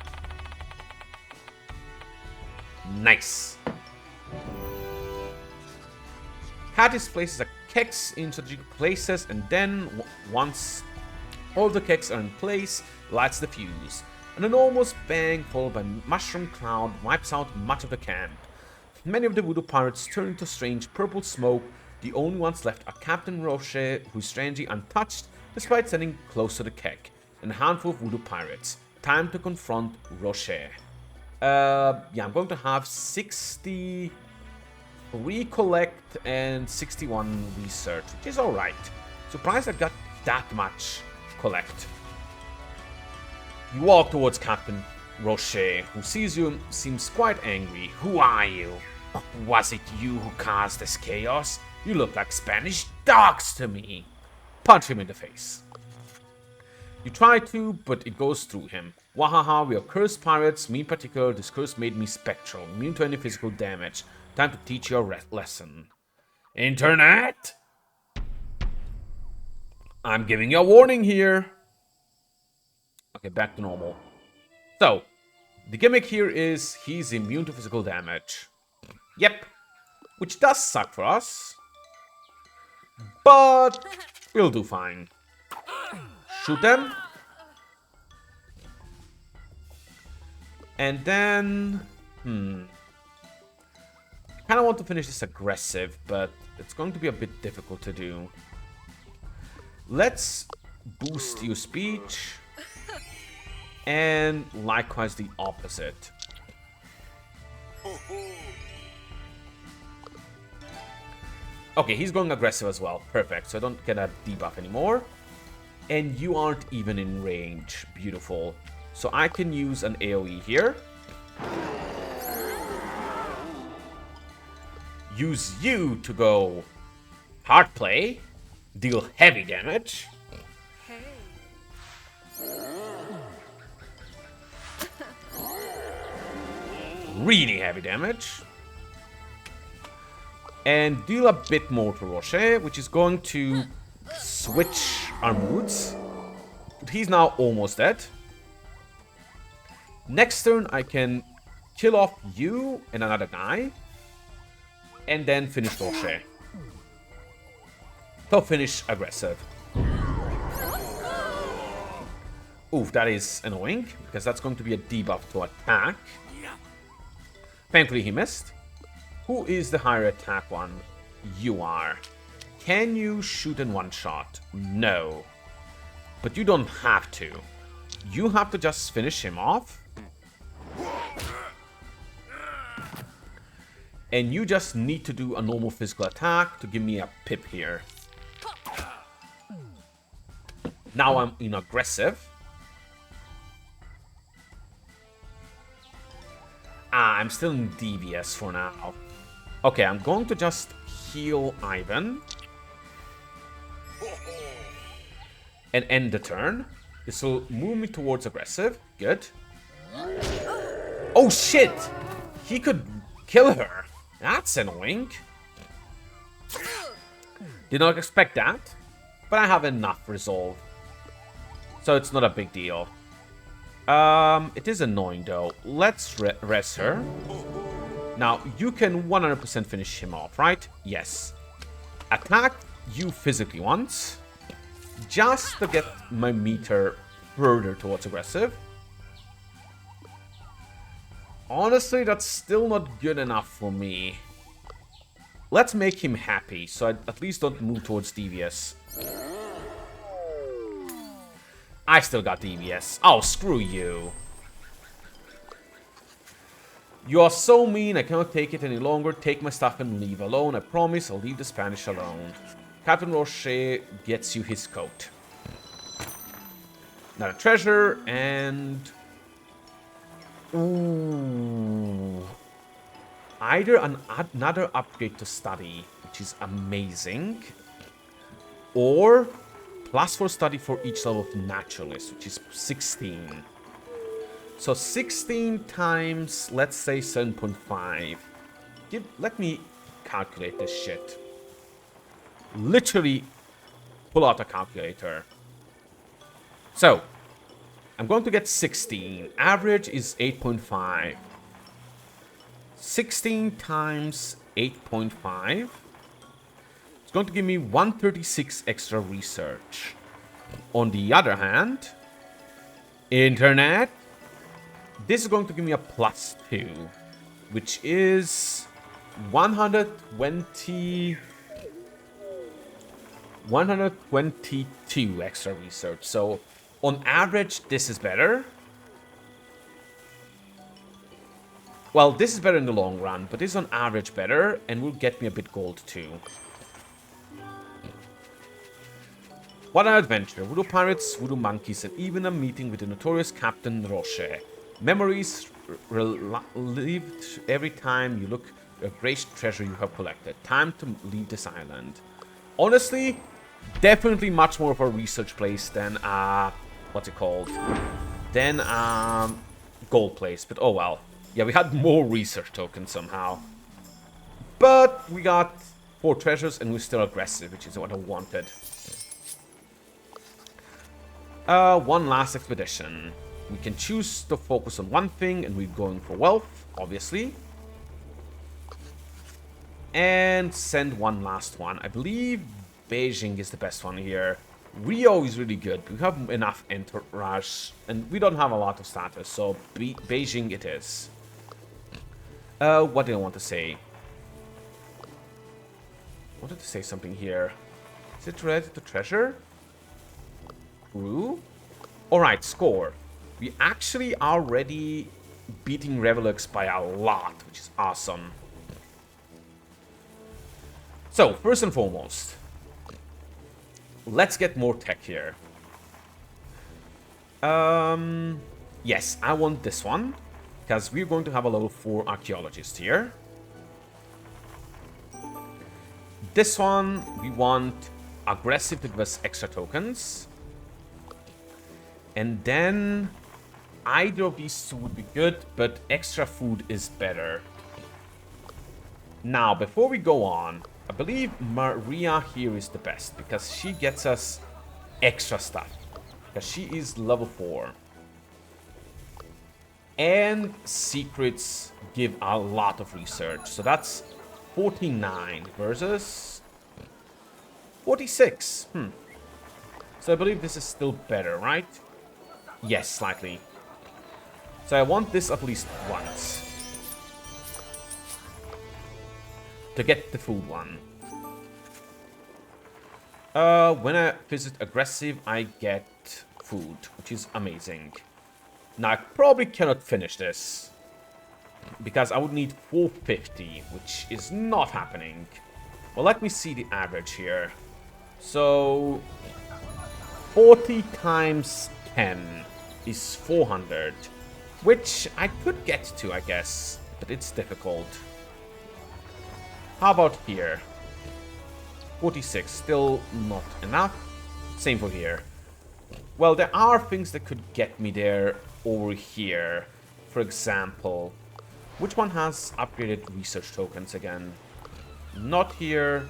Nice. Hattice places a kegs in strategic places, and then once all the kegs are in place, lights the fuse. An enormous bang followed by mushroom cloud wipes out much of the camp. Many of the voodoo pirates turn into strange purple smoke. The only ones left are Captain Rocher, who's strangely untouched despite standing close to the keg, and a handful of voodoo pirates. Time to confront Rocher. Yeah, I'm going to have 60 recollect and 61 research, which is alright. Surprised I got that much collect. You walk towards Captain Rocher, who sees you and seems quite angry. Who are you? Was it you who caused this chaos? You look like Spanish dogs to me. Punch him in the face. You try to, but it goes through him. Wahaha, we are cursed pirates. Me in particular, this curse made me spectral, immune to any physical damage. Time to teach you a lesson. Internet? I'm giving you a warning here. Okay, back to normal. So, the gimmick here is he's immune to physical damage. Yep. Which does suck for us. But we'll do fine. Shoot them. And then... I kind of want to finish this aggressive, but it's going to be a bit difficult to do. Let's boost your speech. And likewise the opposite. Okay, he's going aggressive as well. Perfect. So I don't get a debuff anymore. And you aren't even in range. Beautiful. So I can use an AoE here. Use you to go hard play. Deal heavy damage. Really heavy damage. And deal a bit more to Rocher, which is going to switch our moods. But he's now almost dead. Next turn, I can kill off you and another guy. And then finish Rocher. So finish aggressive. Oof, that is annoying, because that's going to be a debuff to attack. Thankfully he missed. Who is the higher attack one? You are. Can you shoot in one shot? No. But you don't have to. You have to just finish him off. And you just need to do a normal physical attack to give me a pip here. Now I'm in aggressive. I'm still in DBS for now. Okay, I'm going to just heal Ivan. And end the turn. This will move me towards aggressive. Good. Oh shit! He could kill her. That's annoying. Did not expect that. But I have enough resolve. So it's not a big deal. It is annoying though. Let's res her. Now, you can 100% finish him off, right? Yes. Attack you physically once. Just to get my meter further towards aggressive. Honestly, that's still not good enough for me. Let's make him happy, so I at least don't move towards devious. I still got DBS. Oh, screw you. You are so mean, I cannot take it any longer. Take my stuff and leave alone. I promise I'll leave the Spanish alone. Captain Rocher gets you his coat. Another treasure, and... Ooh. Either another upgrade to study, which is amazing, or... +4 study for each level of naturalist, which is 16. So 16 times, let's say 7.5. Let me calculate this shit. Literally pull out a calculator. So, I'm going to get 16. Average is 8.5. 16 times 8.5. Going to give me 136 extra research. On the other hand, internet, this is going to give me a +2, which is 120... 122 extra research. So, on average, this is better. Well, this is better in the long run, but this is on average better, and will get me a bit gold too. What an adventure. Voodoo pirates, voodoo monkeys, and even a meeting with the notorious Captain Roche. Memories relived every time you look at a great treasure you have collected. Time to leave this island. Honestly, definitely much more of a research place than, what's it called? Than, gold place, but oh well. Yeah, we had more research tokens somehow. But we got 4 treasures and we're still aggressive, which is what I wanted. One last expedition. We can choose to focus on one thing and we're going for wealth, obviously. And send one last one. I believe Beijing is the best one here. Rio is really good. We have enough entourage and we don't have a lot of status, so Beijing it is. What did I want to say? I wanted to say something here. Is it related to treasure? Crew? Alright, score. We actually are already beating Revelux by a lot, which is awesome. So, first and foremost, let's get more tech here. Yes, I want this one. Because we're going to have a level 4 archaeologist here. This one, we want aggressive to give us extra tokens. And then either of these two would be good, but extra food is better. Now, before we go on, I believe Maria here is the best because she gets us extra stuff. Because she is level 4. And secrets give a lot of research. So that's 49 versus 46. So I believe this is still better, right? Yes, slightly. So I want this at least once. To get the food one. When I visit aggressive, I get food, which is amazing. Now, I probably cannot finish this. Because I would need 450, which is not happening. Well, let me see the average here. So, 40 times 10 is 400. Which I could get to, I guess. But it's difficult. How about here? 46, still not enough. Same for here. Well, there are things that could get me there over here. For example, which one has upgraded research tokens again? Not here.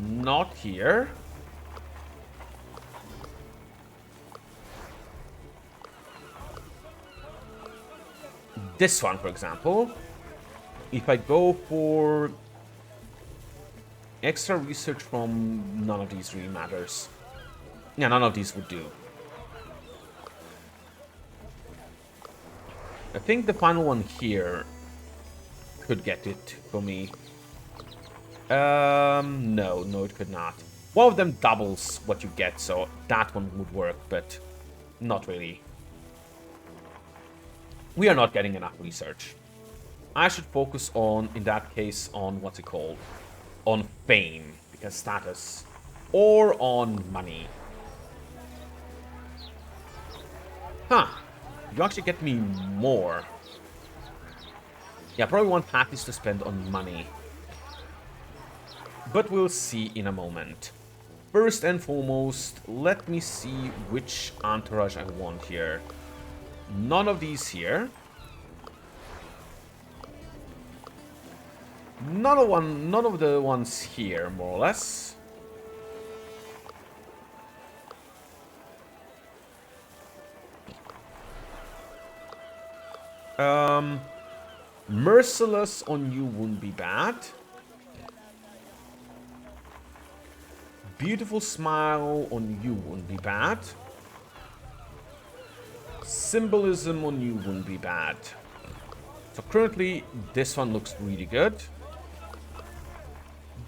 Not here. This one, for example. If I go for extra research from none of these really matters. Yeah, none of these would do. I think the final one here could get it for me. No, it could not. One of them doubles what you get, so that one would work, but not really. We are not getting enough research. I should focus on, in that case, on what's it called? On fame, because status, or on money. Huh. You actually get me more. Yeah, I probably want Hattice to spend on money. But we'll see in a moment. First and foremost, let me see which entourage I want here. None of these here. None of the ones here, more or less. Merciless on you wouldn't be bad. Beautiful smile on you wouldn't be bad. Symbolism on you wouldn't be bad. So currently, this one looks really good.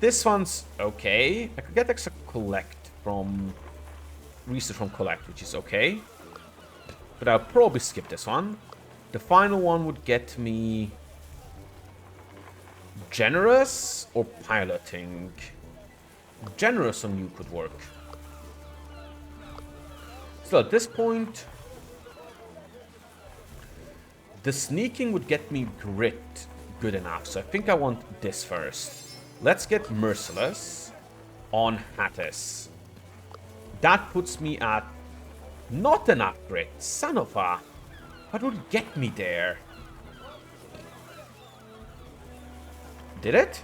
This one's okay. I could get extra collect from... research from collect, which is okay. But I'll probably skip this one. The final one would get me... generous or piloting? Generous on you could work. So at this point... the sneaking would get me grit good enough. So I think I want this first. Let's get merciless on Hattice. That puts me at not enough grit. Son of a... what would get me there? Did it?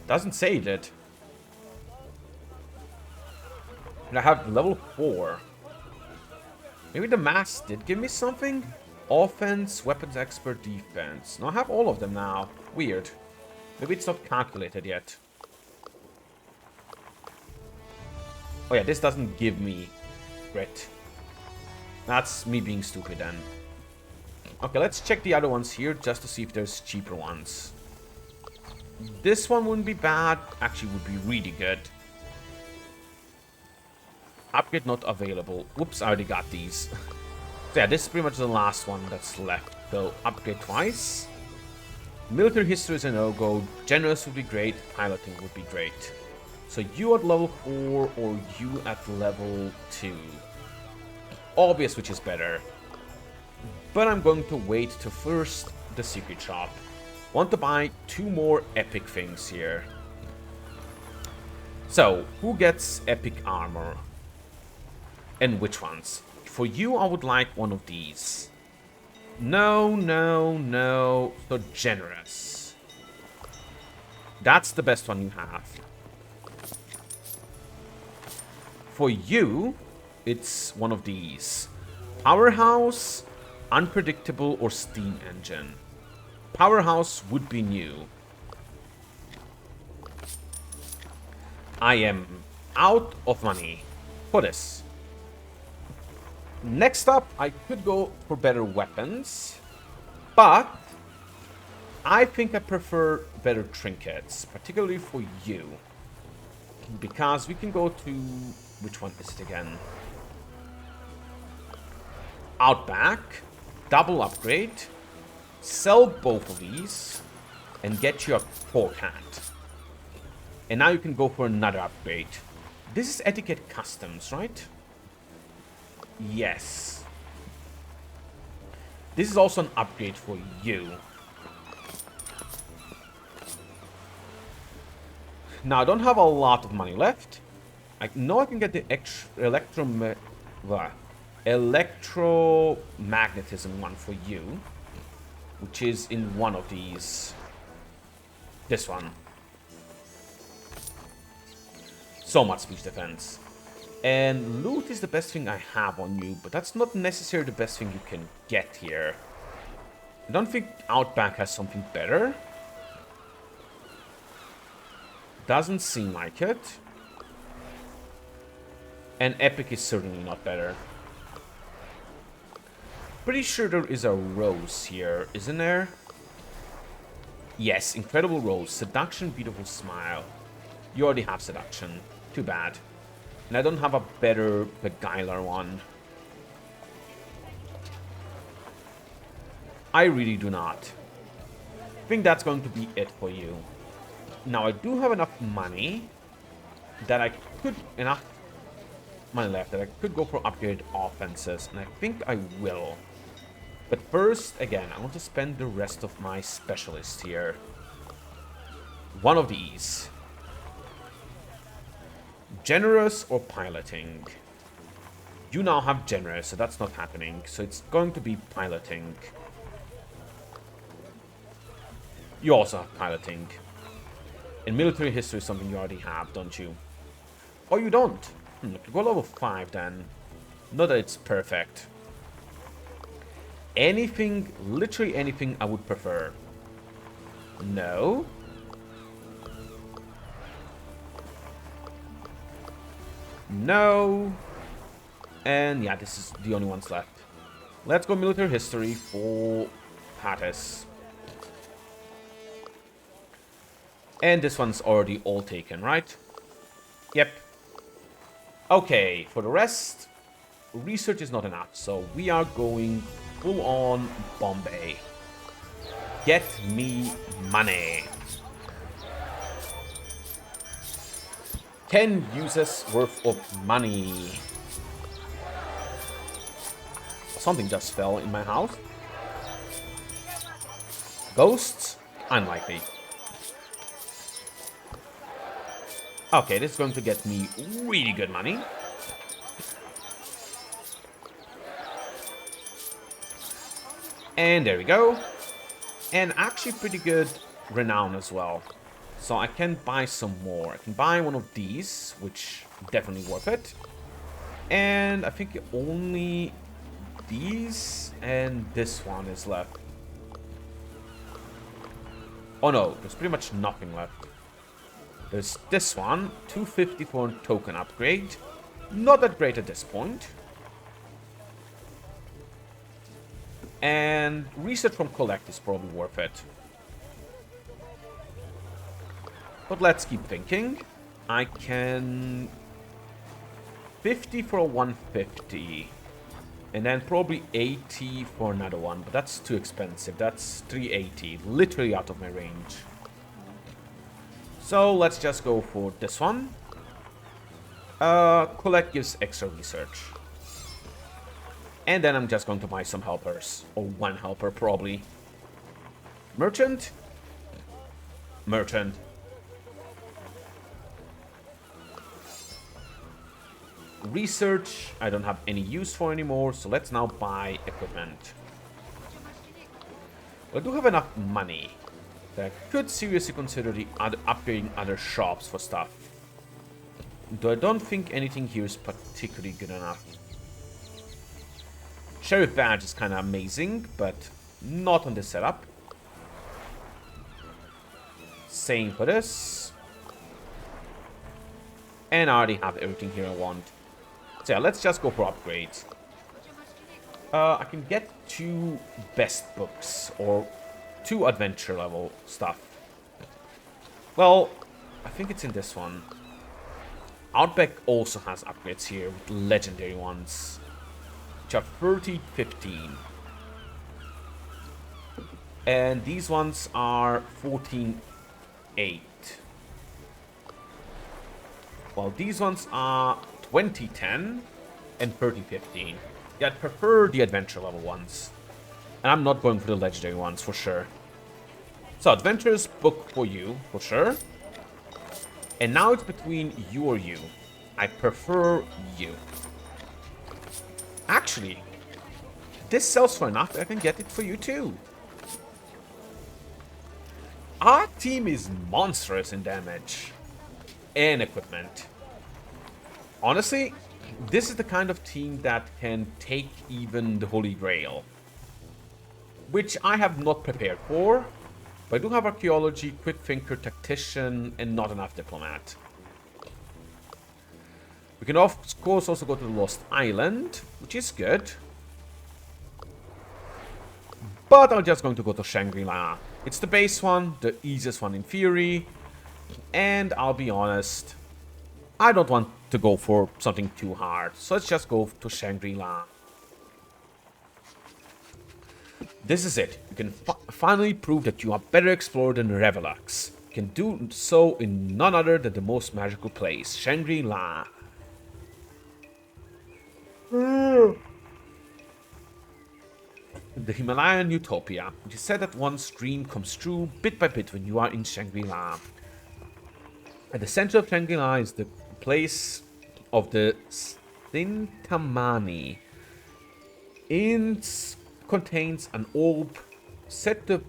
Doesn't say it did. And I have level 4. Maybe the mass did give me something? Offense, weapons expert, defense. No, I have all of them now. Weird. Maybe it's not calculated yet. Oh yeah, this doesn't give me grit. That's me being stupid then. Okay, let's check the other ones here just to see if there's cheaper ones. This one wouldn't be bad. Actually, would be really good. Upgrade not available. Whoops, I already got these. So yeah, this is pretty much the last one that's left. So, upgrade twice. Military history is a no-go. Generous would be great. Piloting would be great. So you at level 4 or you at level 2. Obvious which is better. But I'm going to wait to first the secret shop. Want to buy 2 more epic things here. So, who gets epic armor? And which ones? For you, I would like one of these. No, no, no. So generous. That's the best one you have. For you, it's one of these. Powerhouse, unpredictable, or steam engine. Powerhouse would be new. I am out of money for this. Next up, I could go for better weapons, but I think I prefer better trinkets, particularly for you. Because we can go to... which one is it again? Outback, double upgrade, sell both of these, and get you a pork hat. And now you can go for another upgrade. This is etiquette customs, right? Yes. This is also an upgrade for you. Now, I don't have a lot of money left. I know I can get the electromagnetism one for you, which is in one of these. This one. So much speech defense. And loot is the best thing I have on you, but that's not necessarily the best thing you can get here. I don't think Outback has something better. Doesn't seem like it. And Epic is certainly not better. Pretty sure there is a rose here, isn't there? Yes, incredible rose. Seduction, beautiful smile. You already have seduction. Too bad. And I don't have a better beguiler one. I really do not. I think that's going to be it for you. Now, I do have enough money that I could... enough money left that I could go for upgrade offenses. And I think I will. But first, again, I want to spend the rest of my specialists here. One of these. Generous or piloting? You now have generous, so that's not happening. So it's going to be piloting. You also have piloting. In military history, something you already have, don't you? Or you don't. Go level 5 then. Not that it's perfect. Anything, literally anything I would prefer. No. No. And yeah, this is the only ones left. Let's go military history for Hattice. And this one's already all taken, right? Yep. Okay, for the rest, research is not enough, so we are going full on Bombay. Get me money. 10 uses worth of money. Something just fell in my house. Ghosts? Unlikely. Okay, this is going to get me really good money. And there we go. And actually pretty good renown as well. So I can buy some more. I can buy one of these, which definitely worth it. And I think only these and this one is left. Oh no, there's pretty much nothing left. There's this one, 250 for a token upgrade. Not that great at this point. And research from collect is probably worth it. But let's keep thinking. I can 50 for a 150. And then probably 80 for another one. But that's too expensive. That's 380. Literally out of my range. So let's just go for this one. Collect gives extra research. And then I'm just going to buy some helpers. Or one helper, probably. Merchant? Merchant. Research, I don't have any use for anymore, so let's now buy equipment. I do have enough money that I could seriously consider upgrading other shops for stuff. Though I don't think anything here is particularly good enough. Sheriff badge is kind of amazing, but not on this setup. Same for this. And I already have everything here I want. So yeah, let's just go for upgrades. I can get 2 best books or 2 adventure level stuff. Well, I think it's in this one. Outback also has upgrades here with legendary ones, which are 30-15. And these ones are 14-8. While these ones are 20-10 and 30-15. Yeah, I'd prefer the adventure level ones. And I'm not going for the legendary ones, for sure. So, adventures book for you, for sure. And now it's between you or you. I prefer you. Actually, this sells for enough. I can get it for you too. Our team is monstrous in damage and equipment. Honestly, this is the kind of team that can take even the Holy Grail. Which I have not prepared for. But I do have Archaeology, Quick Thinker, Tactician, and not enough Diplomat. We can of course also go to the Lost Island, which is good. But I'm just going to go to Shangri-La. It's the base one, the easiest one in theory. And I'll be honest, I don't want to go for something too hard. So let's just go to Shangri-La. This is it. You can finally prove that you are better explorer than Revelux. You can do so in none other than the most magical place, Shangri-La. The Himalayan Utopia. It is said that one's dream comes true bit by bit when you are in Shangri-La. At the center of Shangri-La is the place of the Stintamani. It contains an orb set to...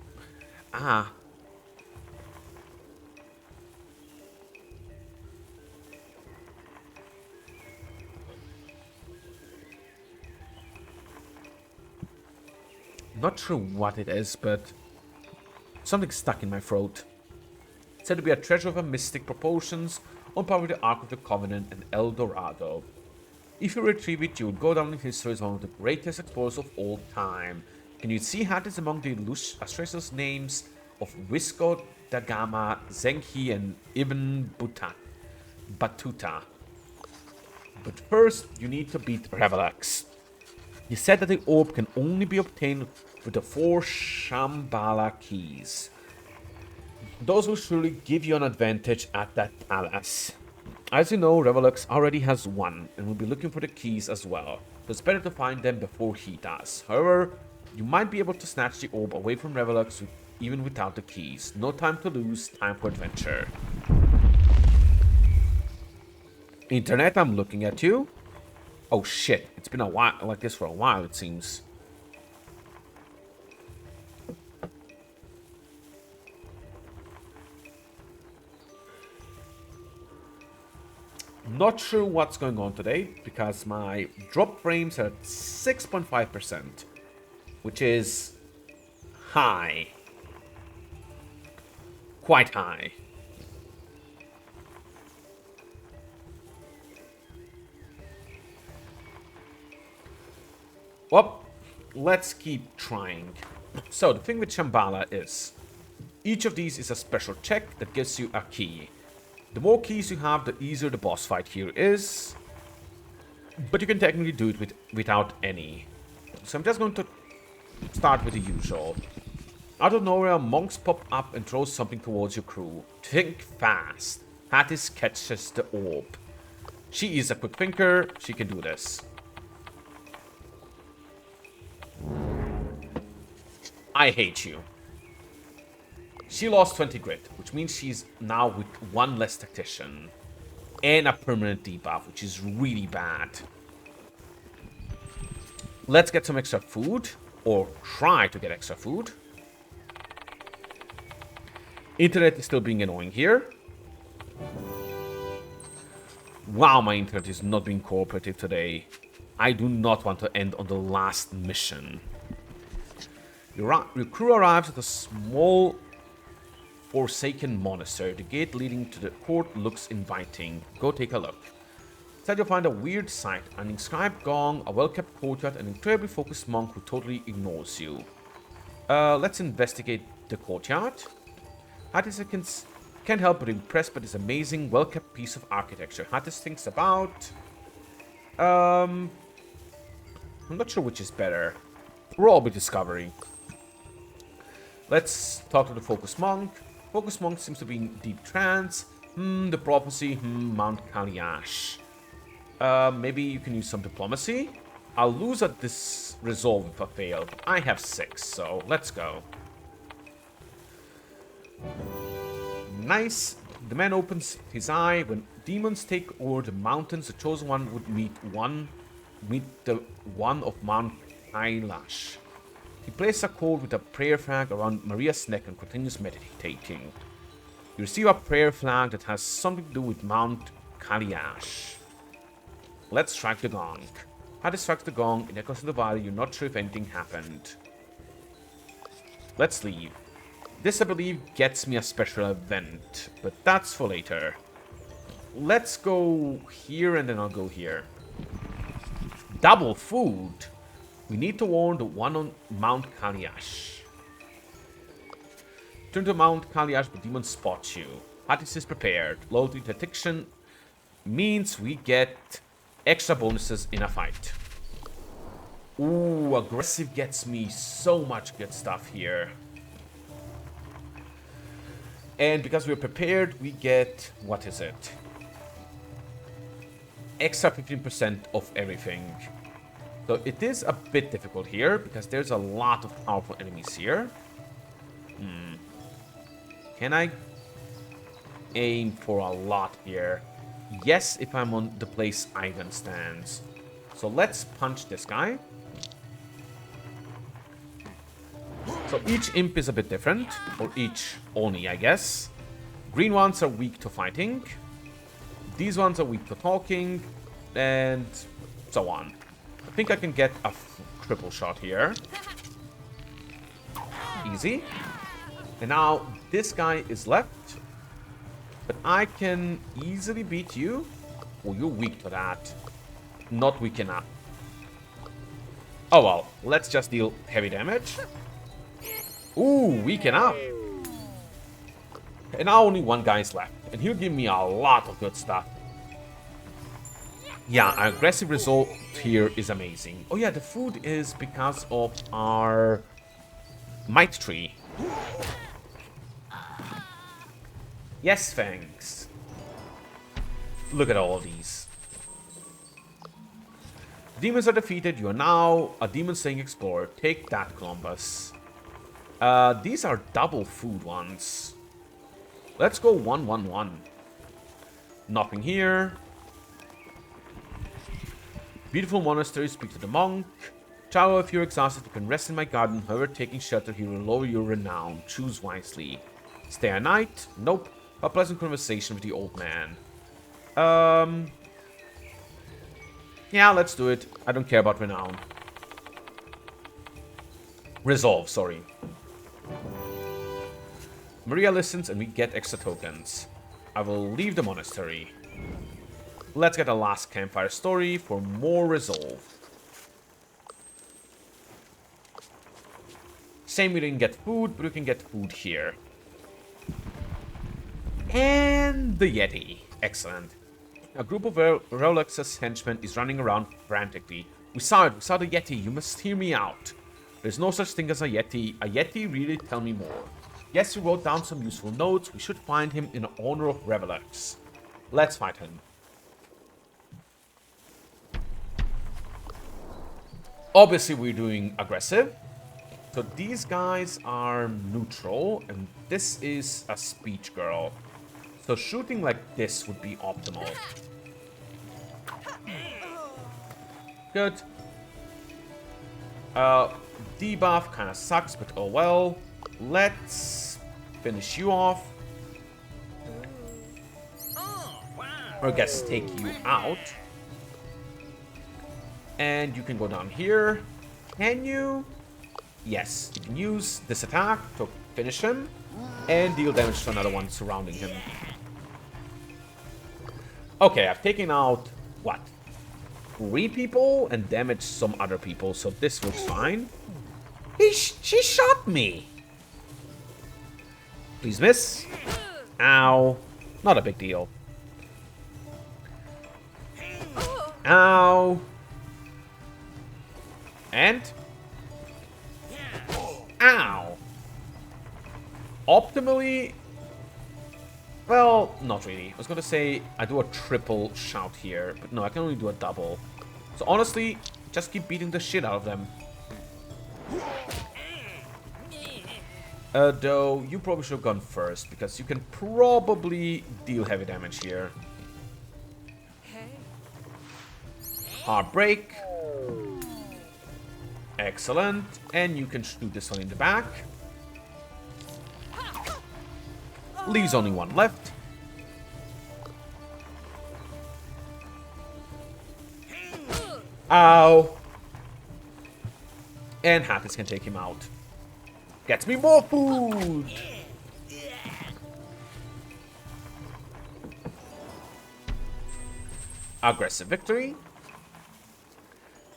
Not sure what it is, but something stuck in my throat. It's said to be a treasure of a mystic proportions on par with the Ark of the Covenant and El Dorado. If you retrieve it, you will go down in history as one of the greatest explorers of all time. Can you see Hattice among the illustrious names of Visco da Gama, Zenghi, and Ibn Battuta? But first, you need to beat Revelax. He said that the orb can only be obtained with the 4 Shambhala keys. Those will surely give you an advantage at that palace. As you know, Revelux already has one and will be looking for the keys as well, so it's better to find them before he does. However, you might be able to snatch the orb away from Revelux even without the keys. No time to lose, time for adventure. Internet, I'm looking at you. Oh shit, it's been a while like this for a while, it seems. Not sure what's going on today because my drop frames are at 6.5%, which is high. Quite high. Well, let's keep trying. So the thing with Shambhala is, each of these is a special check that gives you a key. The more keys you have, the easier the boss fight here is. But you can technically do it without any. So I'm just going to start with the usual. Out of nowhere, monks pop up and throw something towards your crew. Think fast. Hattice catches the orb. She is a quick thinker. She can do this. I hate you. She lost 20 grit, which means she's now with 1 less tactician. And a permanent debuff, which is really bad. Let's get some extra food. Or try to get extra food. Internet is still being annoying here. Wow, my internet is not being cooperative today. I do not want to end on the last mission. Your crew arrives at a small forsaken monastery. The gate leading to the court looks inviting. Go take a look. Instead you'll find a weird sight. An inscribed gong, a well-kept courtyard, and an incredibly focused monk who totally ignores you. Let's investigate the courtyard. Hattice can't help but be impressed by this amazing, well-kept piece of architecture. Hattice thinks about... I'm not sure which is better. We'll all be discovering. Let's talk to the Focus Monk. Focus Monk seems to be in deep trance. The prophecy. Mount Kaliash. Maybe you can use some diplomacy. I'll lose at this resolve if I fail. I have 6, so let's go. Nice. The man opens his eye. When demons take over the mountains, the chosen one would meet the one of Mount Kailash. He places a cord with a prayer flag around Maria's neck and continues meditating. You receive a prayer flag that has something to do with Mount Kaliash. Let's strike the gong. Hattice strikes the gong. It echoes in the valley. You're not sure if anything happened. Let's leave. This, I believe, gets me a special event, but that's for later. Let's go here and then I'll go here. Double food. We need to warn the one on Mount Kaliash. Turn to Mount Kaliash, but demon spots you. Hattice is prepared. Loyalty detection means we get extra bonuses in a fight. Ooh, aggressive gets me so much good stuff here. And because we're prepared, we get, what is it? Extra 15% of everything. So it is a bit difficult here, because there's a lot of powerful enemies here. Can I aim for a lot here? Yes, if I'm on the place Ivan stands. So let's punch this guy. So each imp is a bit different, or each Oni, I guess. Green ones are weak to fighting. These ones are weak to talking, and so on. I think I can get a triple shot here. Easy. And now this guy is left. But I can easily beat you. Oh, you're weak to that. not weak enough. Oh well, let's just deal heavy damage. Ooh, weak enough. And now only one guy is left, and he'll give me a lot of good stuff. Yeah, our aggressive result here is amazing. Oh yeah, the food is because of our might tree. Yes, thanks. Look at all of these. Demons are defeated. You are now a demon-slaying explorer. Take that, Columbus. These are double food ones. Let's go 1-1-1. Nothing here. Beautiful monastery, speak to the monk. Child, if you're exhausted, you can rest in my garden. However, taking shelter here will lower your renown. Choose wisely. Stay a night? Nope. A pleasant conversation with the old man. Yeah, let's do it. I don't care about renown. Resolve, sorry. Maria listens and we get extra tokens. I will leave the monastery. Let's get a last campfire story for more resolve. Same, we didn't get food, but we can get food here. And the Yeti. Excellent. A group of Rolex's henchmen is running around frantically. We saw it. We saw the Yeti. You must hear me out. There's no such thing as a Yeti. A Yeti? Really? Tell me more. Yes, we wrote down some useful notes. We should find him in honor of Revelux. Let's fight him. Obviously, we're doing aggressive. So these guys are neutral, and this is a speech girl. So shooting like this would be optimal. Good. Debuff kind of sucks, but oh well. Let's finish you off. Or I guess take you out. And you can go down here. Can you? Yes, you can use this attack to finish him and deal damage to another one surrounding him. Okay, I've taken out, what? 3 people and damaged some other people, so this looks fine. She shot me! Please miss. Ow. Not a big deal. Ow. And? Ow. Optimally? Well, not really. I was gonna say I do a triple shout here, but no, I can only do a double. So honestly, just keep beating the shit out of them. Though, you probably should have gone first, because you can probably deal heavy damage here. Heartbreak. Excellent. And you can shoot this one in the back. Leaves only one left. Ow. And Hattice can take him out. Gets me more food. Aggressive victory.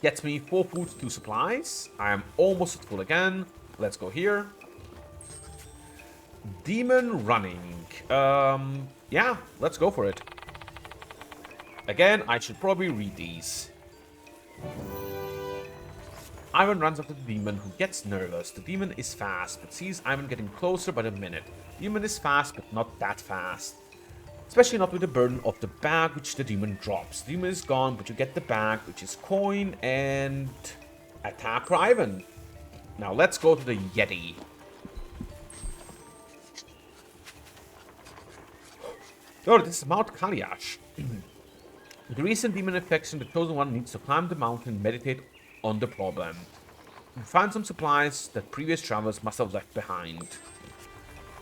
Gets me 4 food, 2 supplies. I am almost at full again. Let's go here. Demon running. Yeah, let's go for it. Again, I should probably read these. Ivan runs after the demon, who gets nervous. The demon is fast, but sees Ivan getting closer by the minute. The demon is fast, but not that fast. Especially not with the burden of the bag which the demon drops. The demon is gone, but you get the bag, which is coin, and attack for Ivan. Now let's go to the Yeti. Oh, this is Mount Kaliash. With the recent demon infection, the chosen one needs to climb the mountain and meditate on the problem. You find some supplies that previous travelers must have left behind.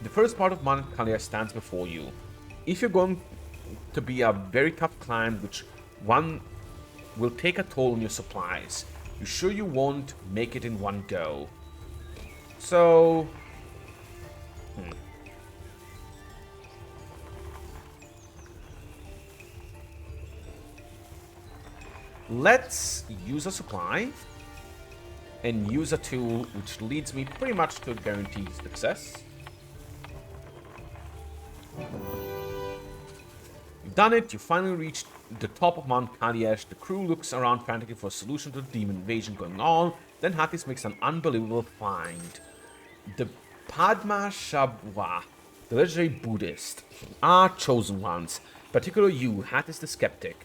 The first part of Mount Kaliash stands before you. If you're going to be a very tough climb, which one will take a toll on your supplies, you're sure you won't make it in one go. So... Let's use a supply and use a tool, which leads me pretty much to guaranteed success. You've done it. You finally reached the top of Mount Kaliash. The crew looks around frantically for a solution to the demon invasion going on. Then Hattice makes an unbelievable find. The Padma Shabwa, the legendary Buddhist, are chosen ones. Particularly you, Hattice the skeptic.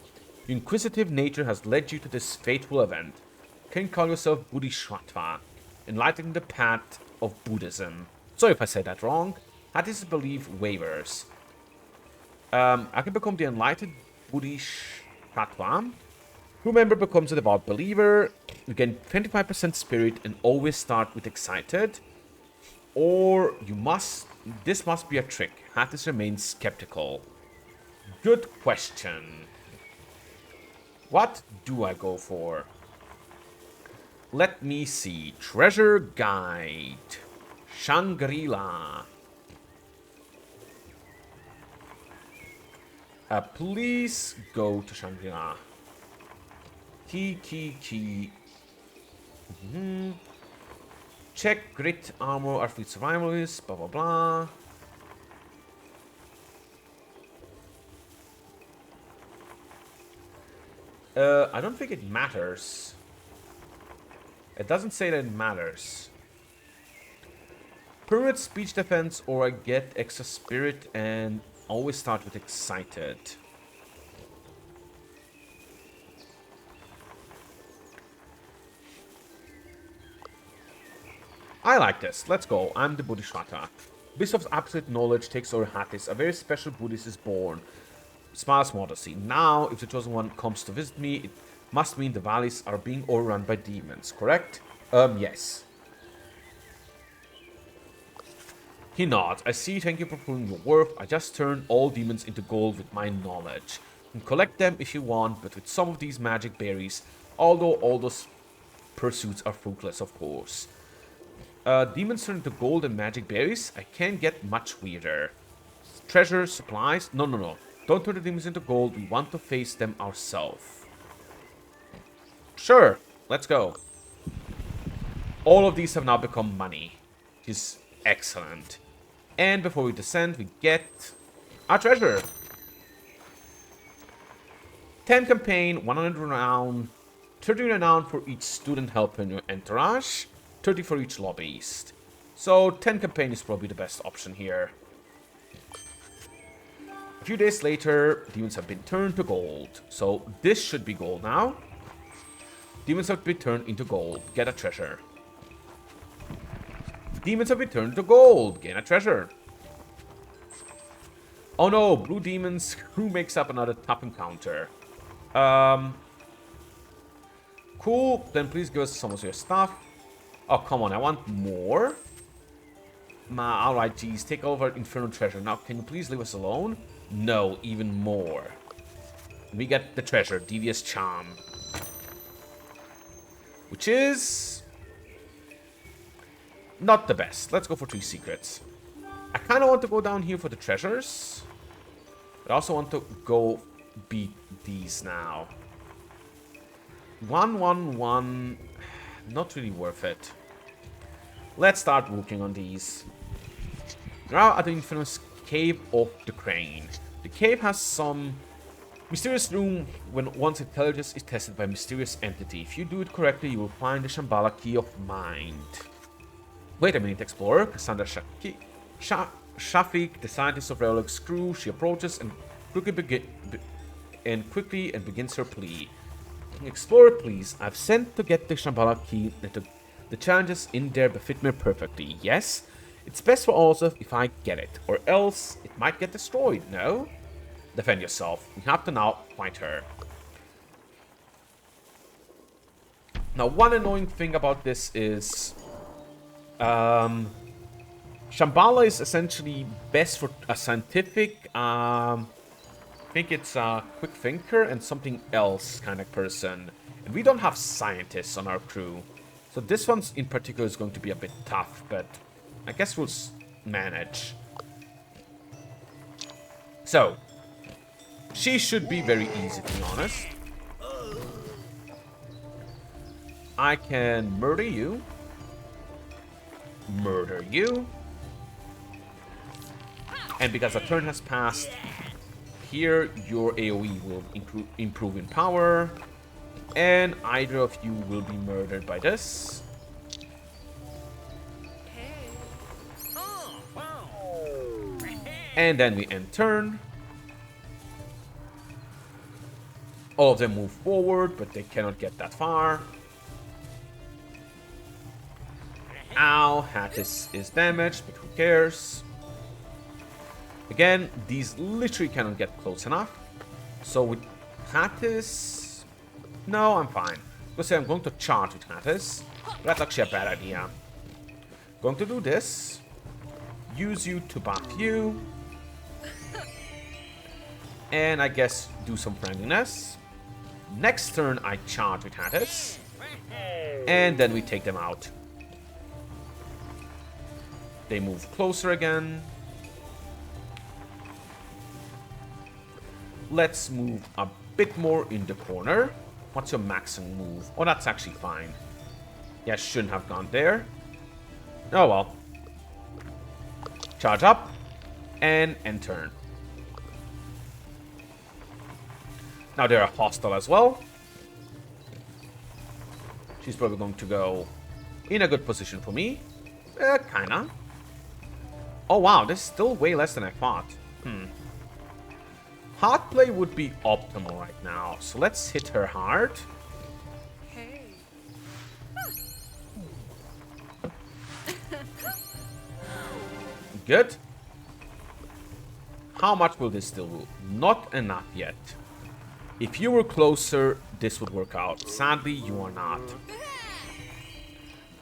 Your inquisitive nature has led you to this fateful event. Can you call yourself Bodhisattva, enlightening the path of Buddhism? Sorry if I said that wrong. Hattice's belief wavers. I can become the enlightened Bodhisattva. Who member becomes a devout believer. You gain 25% spirit and always start with excited. Or this must be a trick. Hattice remains skeptical. Good question. What do I go for? Let me see. Treasure Guide. Shangri-La. Please go to Shangri-La. Key. Check grit, armor, our fleet survivalist, blah blah blah. I don't think it matters. It doesn't say that it matters. Permanent speech defense, or I get extra spirit and always start with excited. I like this. Let's go. I'm the Bodhisattva. Bishop's absolute knowledge takes over Hattice. A very special Buddhist is born. Smiles modesty. Now, if the chosen one comes to visit me, it must mean the valleys are being overrun by demons, correct? Yes. He nods. I see, thank you for proving your worth. I just turned all demons into gold with my knowledge. You can collect them if you want, but with some of these magic berries, although all those pursuits are fruitless, of course. Demons turn into gold and magic berries? I can't get much weirder. Treasure, supplies? No. Don't turn the demons into gold. We want to face them ourselves. Sure, let's go. All of these have now become money, which is excellent. And before we descend, we get our treasure. 10 campaign, 100 renown, 30 renown for each student helper in your entourage, 30 for each lobbyist. So 10 campaign is probably the best option here. A few days later, demons have been turned to gold. So this should be gold now. Demons have been turned into gold. Get a treasure. Demons have been turned into gold. Gain a treasure. Oh no, blue demons. Who makes up another top encounter? Cool. Then please give us some of your stuff. Oh, come on. I want more. Alright, geez. Take over Infernal Treasure. Now, can you please leave us alone? No, even more. We get the treasure. Devious Charm. Which is not the best. Let's go for 3 secrets. I kind of want to go down here for the treasures. But I also want to go beat these now. 111. Not really worth it. Let's start working on these. Now at the infamous Cave of the Crane. The cave has some mysterious room when one's intelligence is tested by a mysterious entity. If you do it correctly, you will find the Shambhala Key of Mind. Wait a minute, Explorer. Cassandra Shafiq, the scientist of Relics crew, she approaches and quickly begins her plea. Explorer, please. I've sent to get the Shambhala Key, and the challenges in there befit me perfectly. Yes, it's best for all of us if I get it, or else it might get destroyed, no? Defend yourself. We have to now fight her. Now, one annoying thing about this is Shambhala is essentially best for a scientific, I think it's a quick thinker and something else kind of person. And we don't have scientists on our crew. So this one in particular is going to be a bit tough, but I guess we'll manage. So, she should be very easy, to be honest. I can murder you. Murder you. And because a turn has passed, here your AoE will improve in power. And either of you will be murdered by this. And then we end turn. All of them move forward, but they cannot get that far. Ow, Hattice is damaged, but who cares? Again, these literally cannot get close enough. So with Hattice... No, I'm fine. Let's say I'm going to charge with Hattice. That's actually a bad idea. Going to do this. Use you to buff you. And I guess do some friendliness. Next turn I charge with Hattice. And then we take them out. They move closer again. Let's move a bit more in the corner. What's your maximum move? Oh, that's actually fine. Yeah, shouldn't have gone there. Oh well. Charge up. And end turn. Now they're hostile as well. She's probably going to go in a good position for me. Kinda. Oh wow, this is still way less than I thought. Hard play would be optimal right now. So let's hit her hard. Hey. Good. How much will this still do? Not enough yet. If you were closer, this would work out. Sadly, you are not.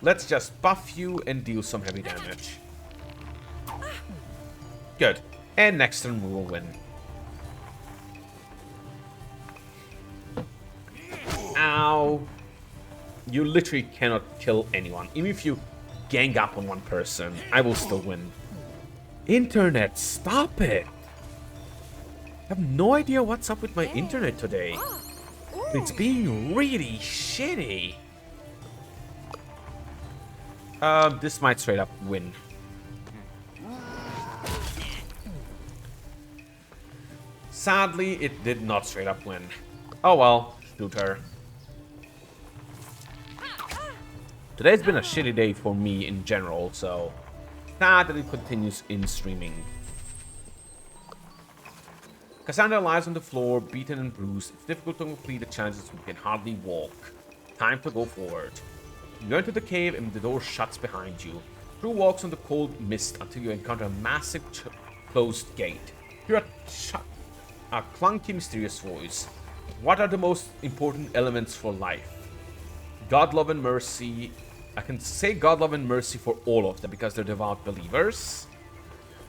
Let's just buff you and deal some heavy damage. Good. And next turn we will win. Ow. You literally cannot kill anyone. Even if you gang up on one person, I will still win. Internet, stop it. I have no idea what's up with my internet today. It's being really shitty. This might straight up win. Sadly, it did not straight up win. Oh well, shoot her. Today's been a shitty day for me in general, so sad that it continues in streaming. Cassandra lies on the floor, beaten and bruised. It's difficult to complete the challenges we can hardly walk. Time to go forward. You go into the cave and the door shuts behind you. Drew walks on the cold mist until you encounter a massive closed gate. You're a clunky, mysterious voice. What are the most important elements for life? God, love, and mercy. I can say God, love, and mercy for all of them because they're devout believers.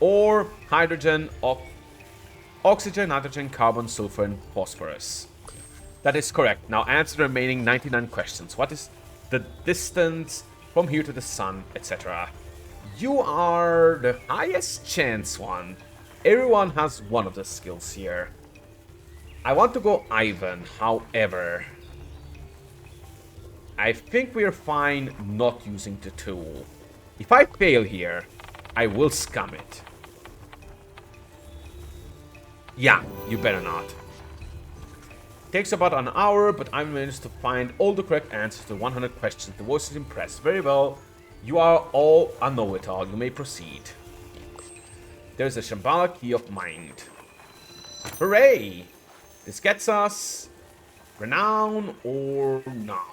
Or hydrogen, oxygen, nitrogen, carbon, sulfur, and phosphorus. That is correct. Now answer the remaining 99 questions. What is the distance from here to the sun, etc.? You are the highest chance one. Everyone has one of the skills here. I want to go Ivan, however, I think we're fine not using the tool. If I fail here, I will scum it. Yeah, you better not. Takes about an hour, but I managed to find all the correct answers to 100 questions. The voice is impressed. Very well. You are all a know-it-all. You may proceed. There's a Shambhala key of mind. Hooray! This gets us renown or not.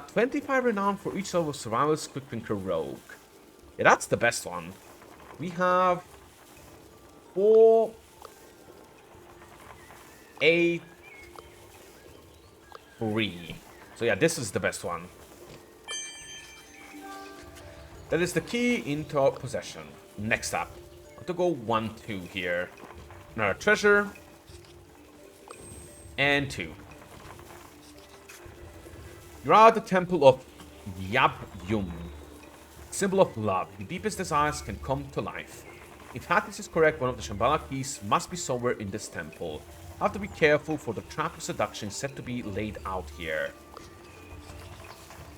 25 renown for each level of Survival's Quick Thinker Rogue. Yeah, that's the best one. We have 4, 8, 3. So yeah, this is the best one. That is the key into our possession. Next up, I want to go 1, 2 here. Another treasure. And 2. You're at the temple of Yab-Yum, symbol of love. Your deepest desires can come to life. If Hattice is correct, one of the Shambhala keys must be somewhere in this temple. Have to be careful for the trap of seduction set to be laid out here.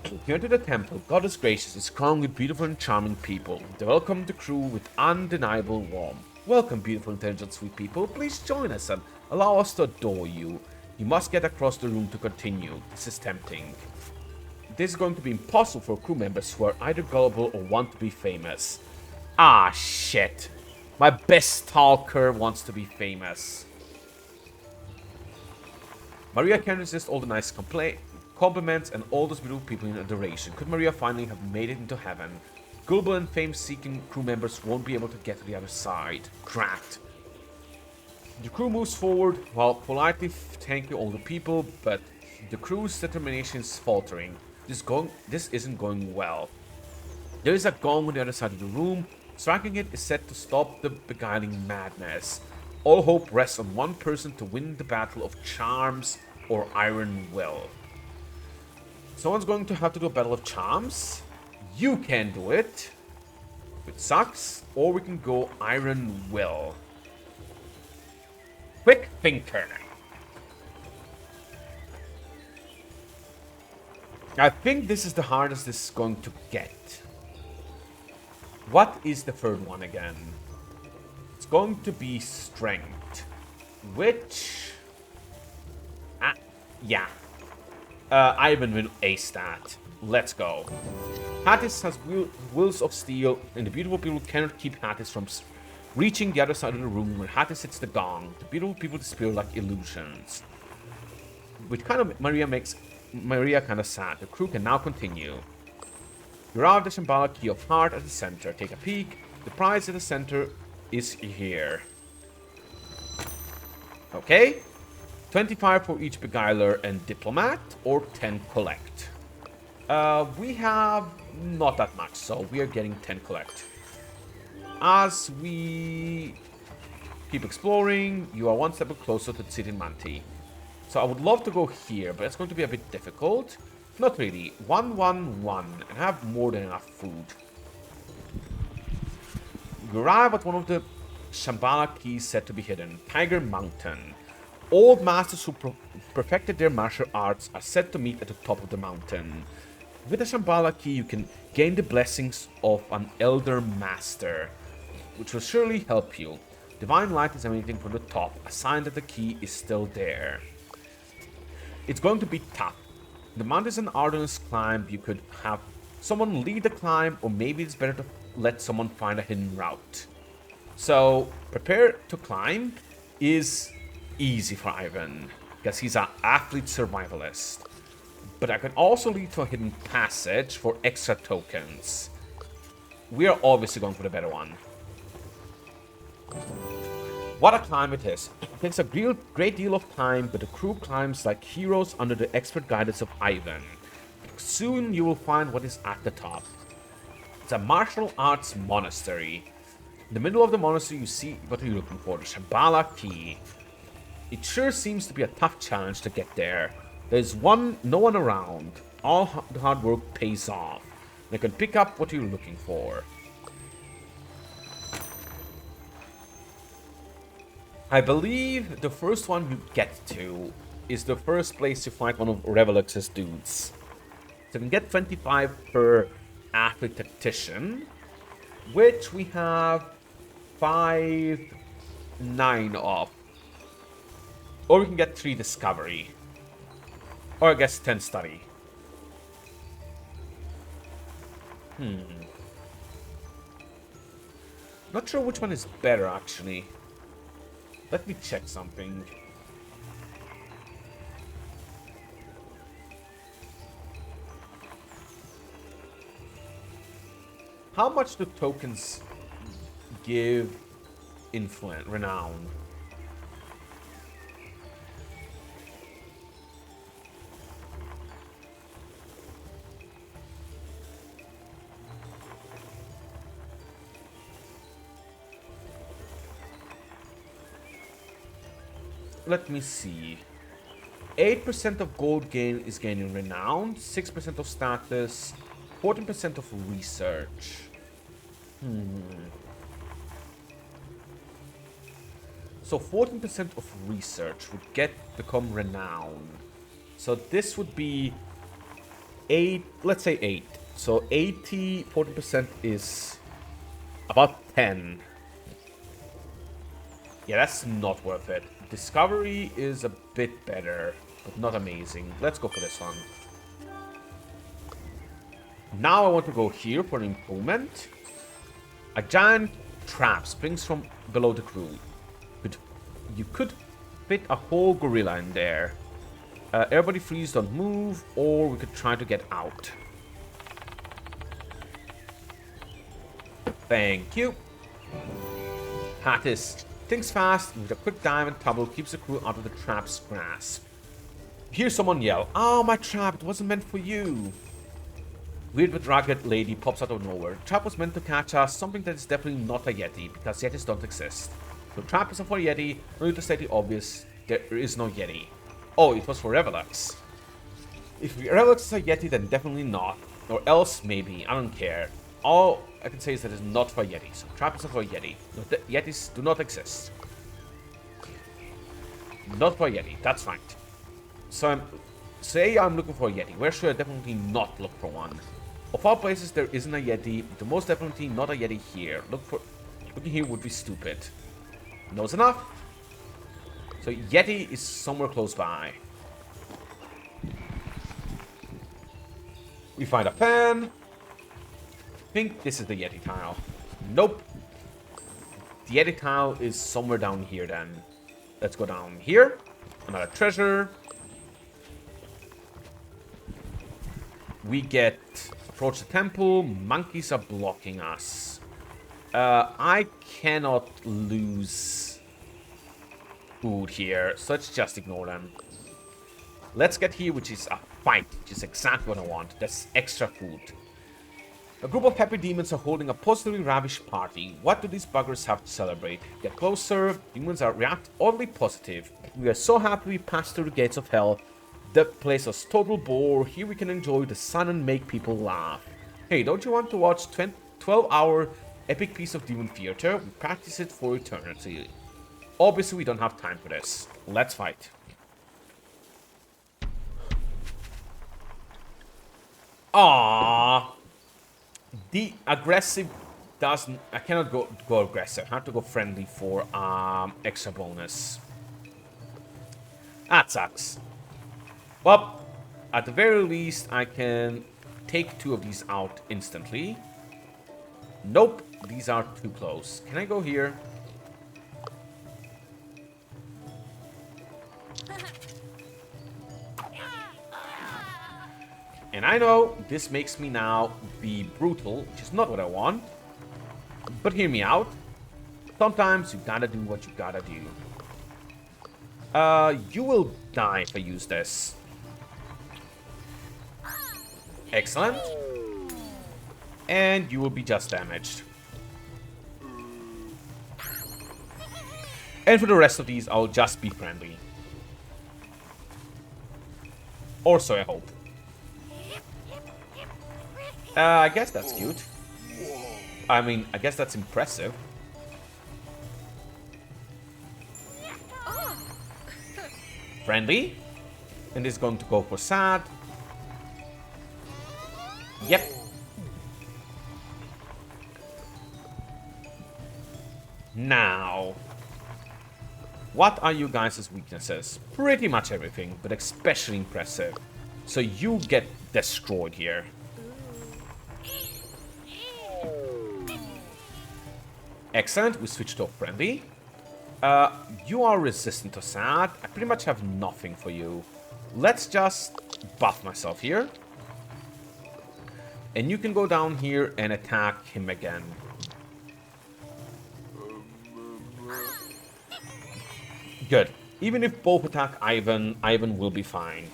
You enter the temple. God is gracious, is crowned with beautiful and charming people. They welcome the crew with undeniable warmth. Welcome, beautiful, intelligent, sweet people. Please join us and allow us to adore you. You must get across the room to continue. This is tempting. This is going to be impossible for crew members who are either gullible or want to be famous. Ah, shit. My best stalker wants to be famous. Maria can resist all the nice compliments and all those beautiful people in adoration. Could Maria finally have made it into heaven? Gullible and fame-seeking crew members won't be able to get to the other side. Cracked. The crew moves forward while politely thanking all the people, but the crew's determination is faltering. This isn't going well. There is a gong on the other side of the room. Striking it is set to stop the beguiling madness. All hope rests on one person to win the battle of charms or iron will. Someone's going to have to do a battle of charms. You can do it, which sucks, or we can go iron will. Quick thinker. I think this is the hardest this is going to get. What is the third one again? It's going to be strength, which... yeah. Ivan will ace that. Let's go. Hattice has wheels of steel, and the beautiful people cannot keep Hattice from reaching the other side of the room where Hattice hits the gong. The beautiful people disappear like illusions. Which kind of makes Maria kind of sad. The crew can now continue. You arrive at the Shambhala Key of Heart at the center. Take a peek. The prize at the center is here. Okay. 25 for each beguiler and diplomat, or 10 collect. We have not that much, so we are getting 10 collect. As we keep exploring, you are one step closer to the city Manti. So I would love to go here, but it's going to be a bit difficult. Not really. 1, 1, 1, and have more than enough food. You arrive at one of the Shambhala keys said to be hidden, Tiger Mountain. Old masters who perfected their martial arts are said to meet at the top of the mountain. With the Shambhala key, you can gain the blessings of an elder master, which will surely help you. Divine light is emanating from the top, a sign that the key is still there. It's going to be tough. The mountain is an arduous climb. You could have someone lead the climb, or maybe it's better to let someone find a hidden route. So, prepare to climb is easy for Ivan, because he's an athlete survivalist. But I can also lead to a hidden passage for extra tokens. We are obviously going for the better one. What a climb it is. It takes a great deal of time, but the crew climbs like heroes under the expert guidance of Ivan. Soon you will find what is at the top. It's a martial arts monastery. In the middle of the monastery you see what you're looking for, the Shambhala key. It sure seems to be a tough challenge to get there. There's no one around. All the hard work pays off. You can pick up what you're looking for. I believe the first one you get to is the first place you fight one of Revelux's dudes. So you can get 25 per athlete tactician, which we have 5, 9 of. Or we can get 3 discovery. Or I guess 10 study. Not sure which one is better actually. Let me check something. How much do tokens give influence, renown? Let me see. 8% of gold gain is gaining renown, 6% of status, 14% of research. So 14% of research would become renown. So this would be 8, let's say 8. So 80, 40% is about 10. Yeah, that's not worth it. Discovery is a bit better, but not amazing. Let's go for this one. Now I want to go here for an improvement. A giant trap springs from below the crew. You could fit a whole gorilla in there. Everybody freeze, don't move, or we could try to get out. Thank you. Hattice thinks fast, with a quick dive and tumble, keeps the crew out of the trap's grasp. Hear someone yell, "Oh, my trap, it wasn't meant for you." Weird but rugged lady pops out of nowhere. The trap was meant to catch us, something that is definitely not a Yeti, because Yetis don't exist. The trap isn't for Yeti, no need to state the obvious, there is no Yeti. Oh, it was for Revelux. If Revelux is a Yeti, then definitely not. Or else, maybe, I don't care. All I can say is that it's not for Yetis. So trap isn't for Yeti. No, Yetis do not exist. Not for Yeti, that's right. So say I'm looking for a Yeti. Where should I definitely not look for one? Of all places, there isn't a Yeti. The most definitely not a Yeti here. Looking here would be stupid. Knows enough. So Yeti is somewhere close by. We find a pen. I think this is the Yeti tile. Nope. The Yeti tile is somewhere down here then. Let's go down here. Another treasure. We get approach the temple. Monkeys are blocking us. I cannot lose food here, so let's just ignore them. Let's get here, which is a fight, which is exactly what I want. That's extra food. A group of happy demons are holding a positively ravished party. What do these buggers have to celebrate? Get closer. Demons are react oddly positive. We are so happy we passed through the gates of hell. The place was total bore. Here we can enjoy the sun and make people laugh. Hey, don't you want to watch 12-hour epic piece of demon theater? We practice it for eternity. Obviously, we don't have time for this. Let's fight. Ah, the aggressive doesn't. I cannot go aggressive. I have to go friendly for extra bonus. That sucks. Well, at the very least, I can take 2 of these out instantly. Nope, these are too close. Can I go here? And I know this makes me now be brutal, which is not what I want. But hear me out. Sometimes you gotta do what you gotta do. You will die if I use this. Excellent. And you will be just damaged. And for the rest of these, I'll just be friendly. Or so I hope. I guess that's cute. I mean, I guess that's impressive. Friendly. And is going to go for sad. Yep. Now, what are you guys' weaknesses? Pretty much everything, but especially impressive. So you get destroyed here. Excellent, we switched to friendly. You are resistant to sad. I pretty much have nothing for you. Let's just buff myself here. And you can go down here and attack him again. Good. Even if both attack Ivan, Ivan will be fine.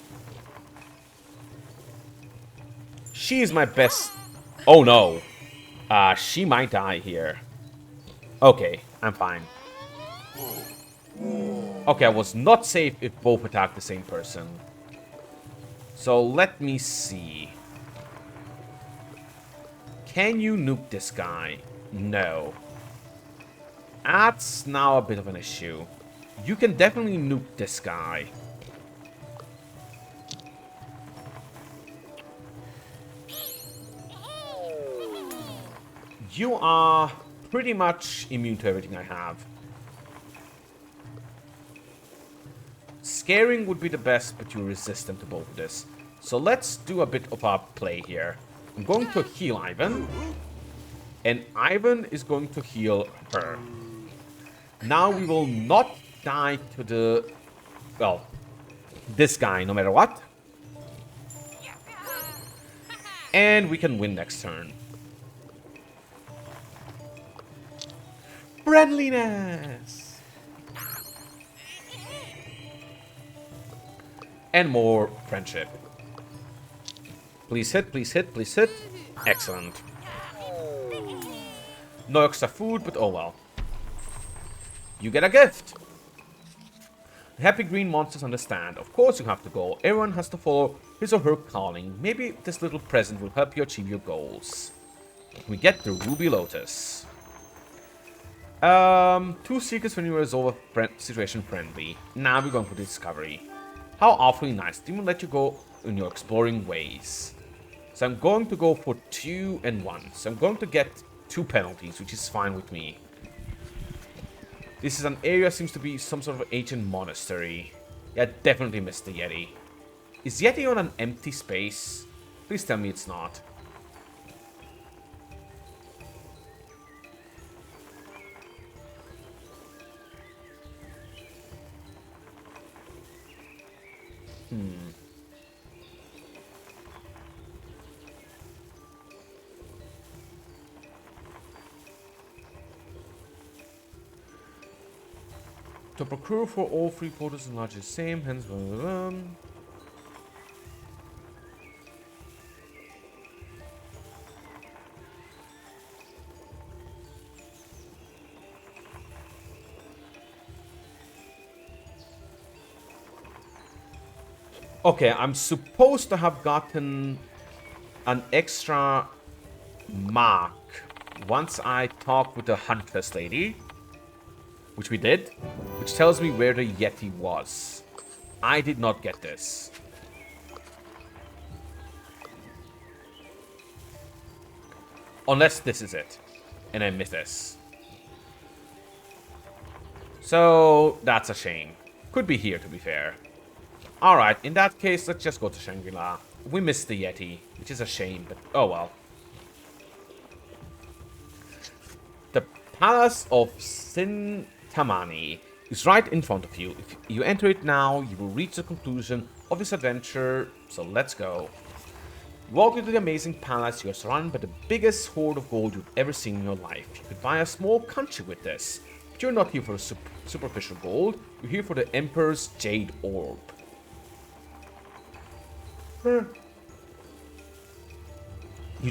She is my best... Oh no. She might die here. Okay, I'm fine. Okay, I was not safe if both attacked the same person. So let me see. Can you nuke this guy? No. That's now a bit of an issue. You can definitely nuke this guy. You are pretty much immune to everything I have. Scaring would be the best, but you're resistant to both of this. So let's do a bit of a play here. I'm going to heal Ivan. And Ivan is going to heal her. Now we will not die to the... well, this guy no matter what. And we can win next turn. Friendliness! And more friendship. Please hit, please hit, please hit. Excellent. No extra food, but oh well. You get a gift. The happy green monsters understand. Of course you have to go. Everyone has to follow his or her calling. Maybe this little present will help you achieve your goals. We get the Ruby Lotus. 2 seekers when you resolve a situation friendly. Now we're going for discovery. How awfully nice. Didn't even let you go in your exploring ways. So I'm going to go for 2 and 1. So I'm going to get 2 penalties, which is fine with me. This is an area, seems to be some sort of ancient monastery. Yeah, definitely missed the Yeti. Is Yeti on an empty space? Please tell me it's not. To procure for all 3 portals and large the same, hence... Okay, I'm supposed to have gotten an extra mark once I talk with the Huntress lady. Which we did. Which tells me where the Yeti was. I did not get this. Unless this is it. And I missed this. So, that's a shame. Could be here, to be fair. Alright, in that case, let's just go to Shangri-La. We missed the Yeti, which is a shame, but oh well. The Palace of Sintamani is right in front of you. If you enter it now, you will reach the conclusion of this adventure, so let's go. You walk into the amazing palace. You are surrounded by the biggest hoard of gold you've ever seen in your life. You could buy a small country with this, but you're not here for superficial gold, you're here for the Emperor's Jade Orb. You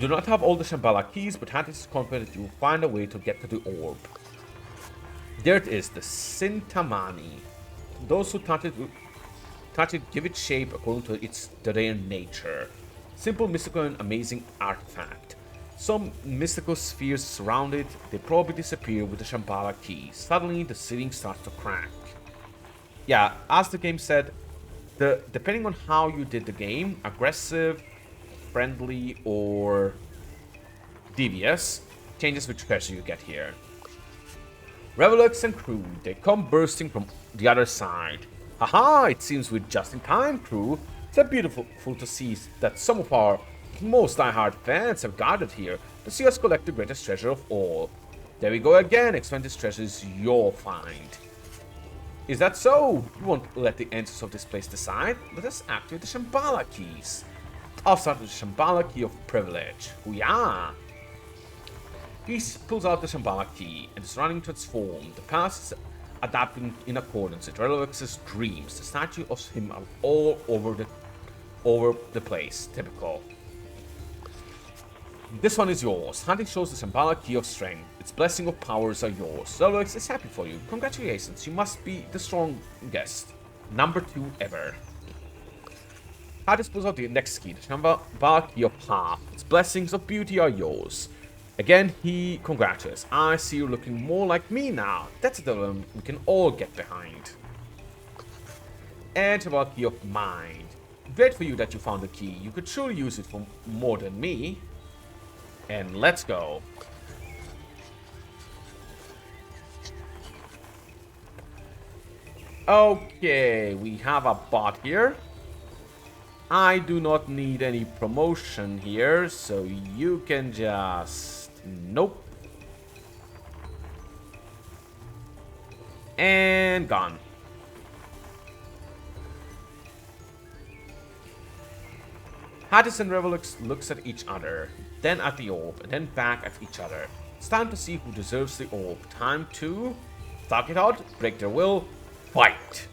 do not have all the Shambhala keys, but Hattice is confident that you will find a way to get to the orb. There it is, the Sintamani. Those who touch it give it shape according to its rare nature. Simple, mystical, and amazing artifact. Some mystical spheres surround it. They probably disappear with the Shambhala key. Suddenly, the ceiling starts to crack. Yeah, as the game said, depending on how you did the game, aggressive, friendly, or devious, changes which pressure you get here. Revelux and crew, they come bursting from the other side. Haha, it seems we're just in time, crew. It's beautiful to see that some of our most diehard fans have gathered here to see us collect the greatest treasure of all. There we go again, explain this treasure is your find. Is that so? You won't let the answers of this place decide? Let us activate the Shambhala keys. I'll start with the Shambhala key of privilege. Hoo-yah! He pulls out the Shambhala key and is running transformed. The palace is adapting in accordance with Relux's dreams. The statue of him are all over the place. Typical. This one is yours. Hunting shows the Shambhala key of strength. Its blessing of powers are yours. Relux is happy for you. Congratulations, you must be the strongest. Number 2 ever. Hattice pulls out the next key, the Shambhala key of path. Its blessings of beauty are yours. Again, he congratulates. I see you looking more like me now. That's a development we can all get behind. And Shambhala key of mind. Great for you that you found the key. You could surely use it for more than me. And let's go. Okay, we have a bot here. I do not need any promotion here, so you can just... Nope. And gone. Hattice and Revelix looks at each other, then at the orb, and then back at each other. It's time to see who deserves the orb. Time to thug it out, break their will, fight.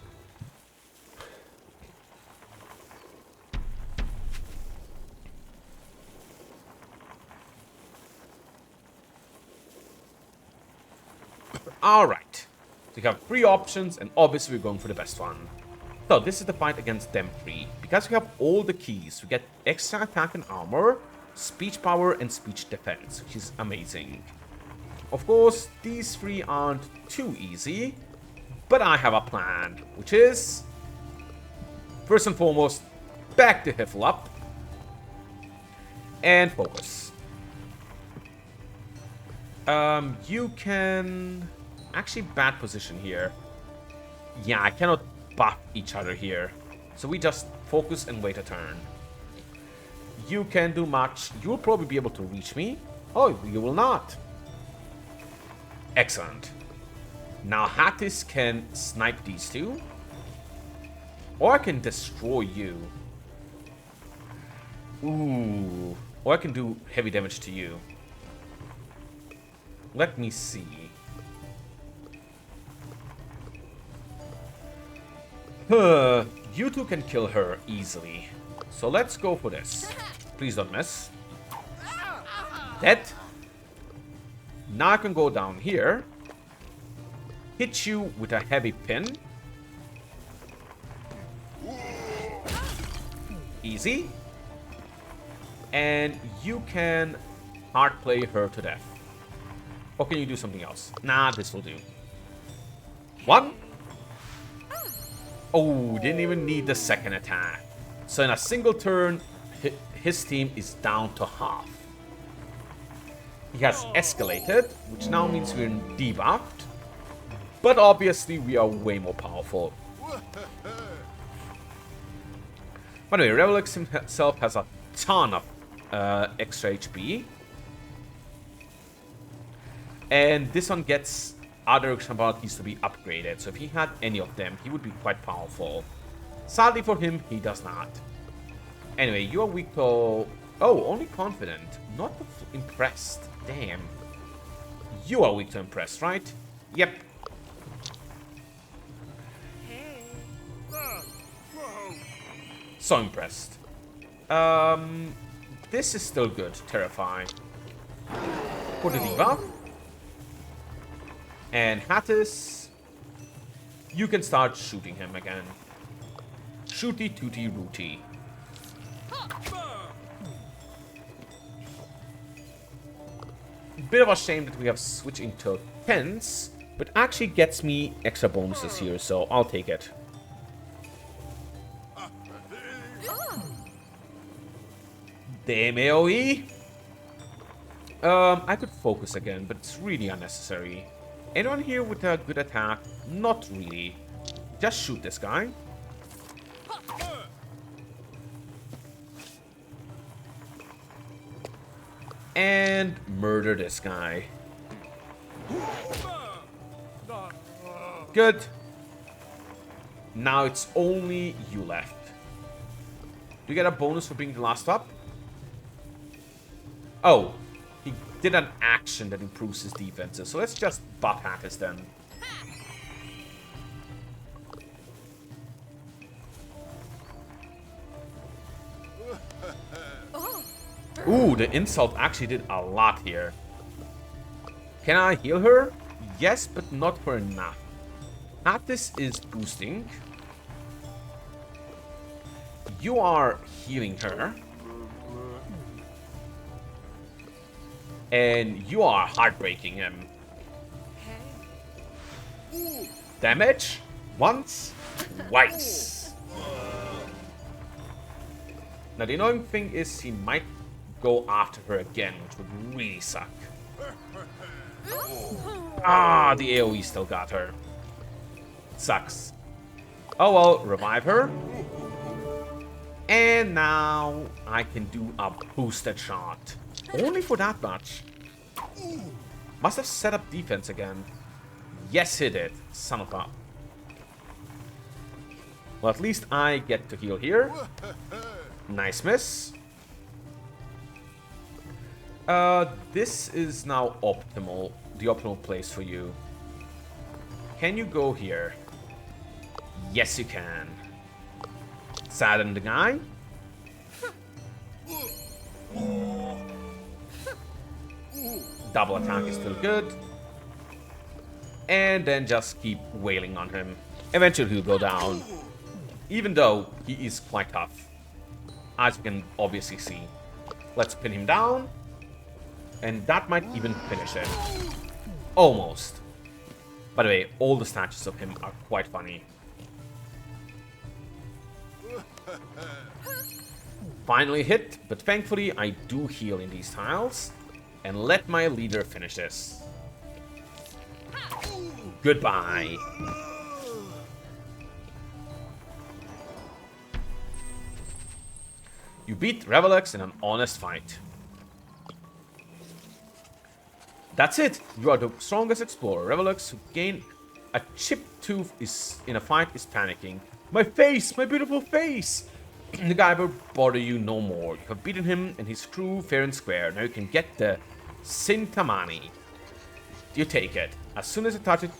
Alright. We have 3 options, and obviously we're going for the best one. So this is the fight against them 3. Because we have all the keys, we get extra attack and armor, speech power, and speech defense, which is amazing. Of course, these 3 aren't too easy, but I have a plan, which is... First and foremost, back the Hiffle up. And focus. You can... Actually, bad position here. Yeah, I cannot buff each other here. So we just focus and wait a turn. You can do much. You'll probably be able to reach me. Oh, you will not. Excellent. Now Hattice can snipe these 2. Or I can destroy you. Ooh. Or I can do heavy damage to you. Let me see. You 2 can kill her easily. So let's go for this. Please don't miss. Dead. Now I can go down here. Hit you with a heavy pin. Easy. And you can hard play her to death. Or can you do something else? Nah, this will do. 1. Oh, didn't even need the second attack. So in a single turn, his team is down to half. He has escalated, which now means we're debuffed. But obviously, we are way more powerful. By the way, Revelix himself has a ton of extra HP. And this one gets other abilities to be upgraded. So if he had any of them, he would be quite powerful. Sadly for him, he does not. Anyway, you are weak to... Oh, only confident. Not impressed. Damn. You are weak to impressed, right? Yep. So impressed. This is still good. Terrifying. For the debuff. And Hattice, you can start shooting him again. Shooty tooty rooty. Bit of a shame that we have switched into tens, but actually gets me extra bonuses here, so I'll take it. Damn AoE. I could focus again, but it's really unnecessary. Anyone here with a good attack? Not really. Just shoot this guy. And murder this guy. Good. Now it's only you left. Do you get a bonus for being the last up? Oh. He did an action that improves his defenses. So let's just buff Hattice then. Ooh, the insult actually did a lot here. Can I heal her? Yes, but not for enough. Hattice is boosting. You are healing her. And you are heartbreaking him. Damage? Once, twice. Now the annoying thing is he might go after her again, which would really suck. Ah, the AoE still got her. Sucks. Oh well, revive her. And now I can do a boosted shot. Only for that much. Must have set up defense again. Yes, he did. Son of a... Well, at least I get to heal here. Nice miss. This is now optimal. The optimal place for you. Can you go here? Yes, you can. Sadden the guy. Double attack is still good. And then just keep wailing on him. Eventually he'll go down. Even though he is quite tough. As you can obviously see. Let's pin him down. And that might even finish it. Almost. By the way, all the statues of him are quite funny. Finally hit, but thankfully I do heal in these tiles. And let my leader finish this. Goodbye. You beat Revelux in an honest fight. That's it. You are the strongest explorer. Revelux, who gained a chipped tooth is in a fight, is panicking. My face! My beautiful face! The guy will bother you no more. You have beaten him and his crew fair and square. Now you can get the Sintamani. You take it. As soon as you touch it,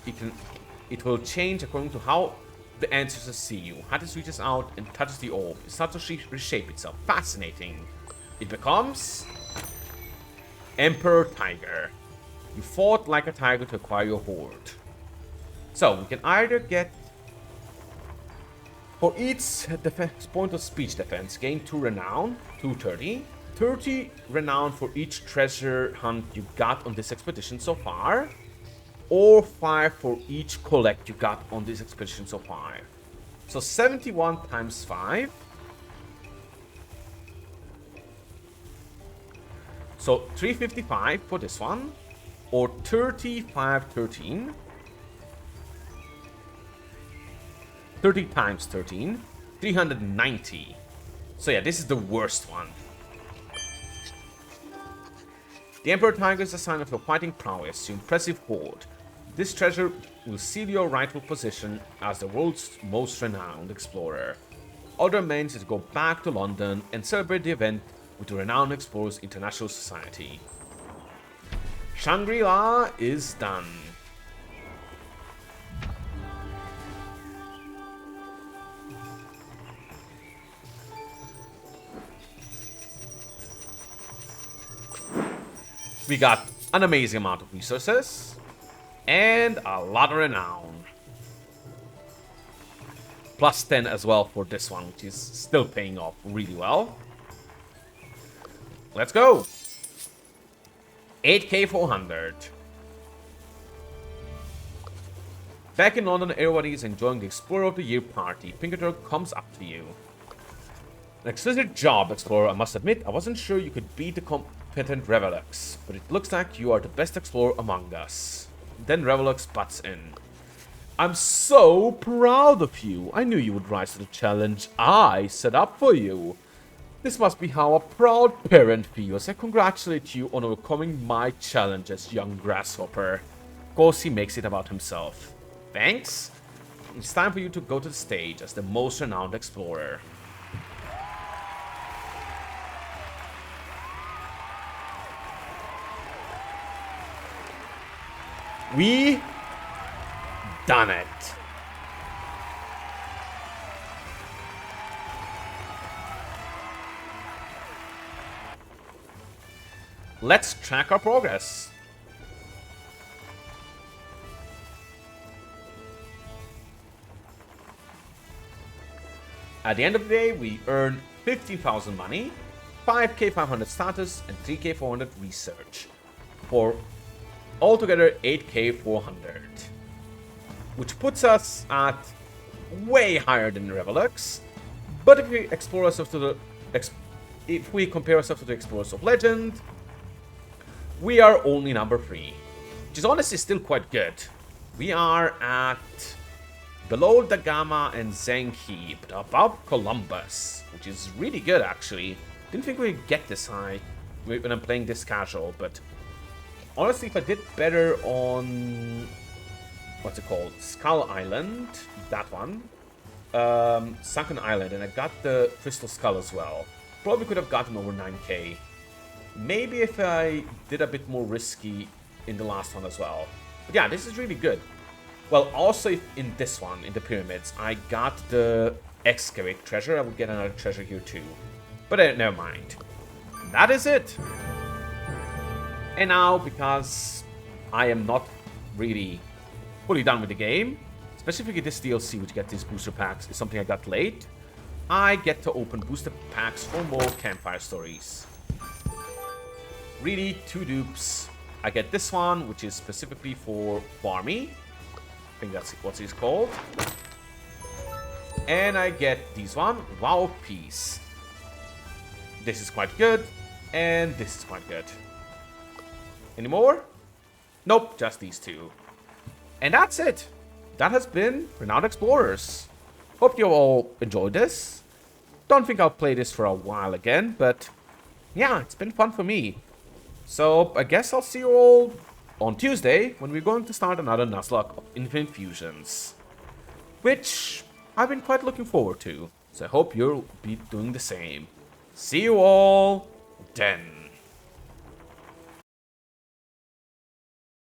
it will change according to how the ancestors see you. Hattice reaches out and touches the orb. It starts to reshape itself. Fascinating. It becomes Emperor Tiger. You fought like a tiger to acquire your horde. So, we can either get... For each point of speech defense, gain 2 renown, 230. 30 renown for each treasure hunt you got on this expedition so far. Or 5 for each collect you got on this expedition so far. So 71 times 5. So 355 for this one. Or 3513. 30 times 13. 390. So yeah, this is the worst one. The Emperor Tiger is a sign of your fighting prowess, your impressive horde. This treasure will seal your rightful position as the world's most renowned explorer. All that remains is to go back to London and celebrate the event with the Renowned Explorers International Society. Shangri-La is done. We got an amazing amount of resources and a lot of renown. Plus 10 as well for this one, which is still paying off really well. Let's go. 8k 400. Back in London, everybody is enjoying the Explorer of the Year party. Pinkerton comes up to you. An exquisite job, Explorer. I must admit, I wasn't sure you could beat the competent Revelux, but it looks like you are the best explorer among us. Then Revelux butts in. I'm so proud of you. I knew you would rise to the challenge I set up for you. This must be how a proud parent feels. I congratulate you on overcoming my challenges, young grasshopper. Of course, he makes it about himself. Thanks. It's time for you to go to the stage as the most renowned explorer. We done it. Let's track our progress. At the end of the day, we earned 50,000 money, 5k 500 status, and 3k 400 research. For altogether 8k 400. Which puts us at way higher than Revelux. But if we explore ourselves to the if we compare ourselves to the Explorers of Legend, we are only number 3. Which is honestly still quite good. We are at below Da Gama and Zenki, but above Columbus, which is really good actually. Didn't think we'd get this high when I'm playing this casual, but honestly, if I did better on, what's it called, Skull Island, that one, Sunken Island, and I got the Crystal Skull as well, probably could have gotten over 9k. Maybe if I did a bit more risky in the last one as well. But yeah, this is really good. Well, also in this one, in the pyramids, I got the excavate treasure. I would get another treasure here too. But never mind. That is it. And now, because I am not really fully done with the game, specifically this DLC, which gets these booster packs, is something I got late, I get to open booster packs for more campfire stories. Really, 2 dupes. I get this one, which is specifically for Barmy. I think that's what he's called. And I get these one, Wow Piece. This is quite good, and this is quite good. Any more? Nope, just these 2. And that's it. That has been Renowned Explorers. Hope you all enjoyed this. Don't think I'll play this for a while again, but yeah, it's been fun for me. So I guess I'll see you all on Tuesday when we're going to start another Nuzlocke of Infinite Fusions, which I've been quite looking forward to. So I hope you'll be doing the same. See you all then.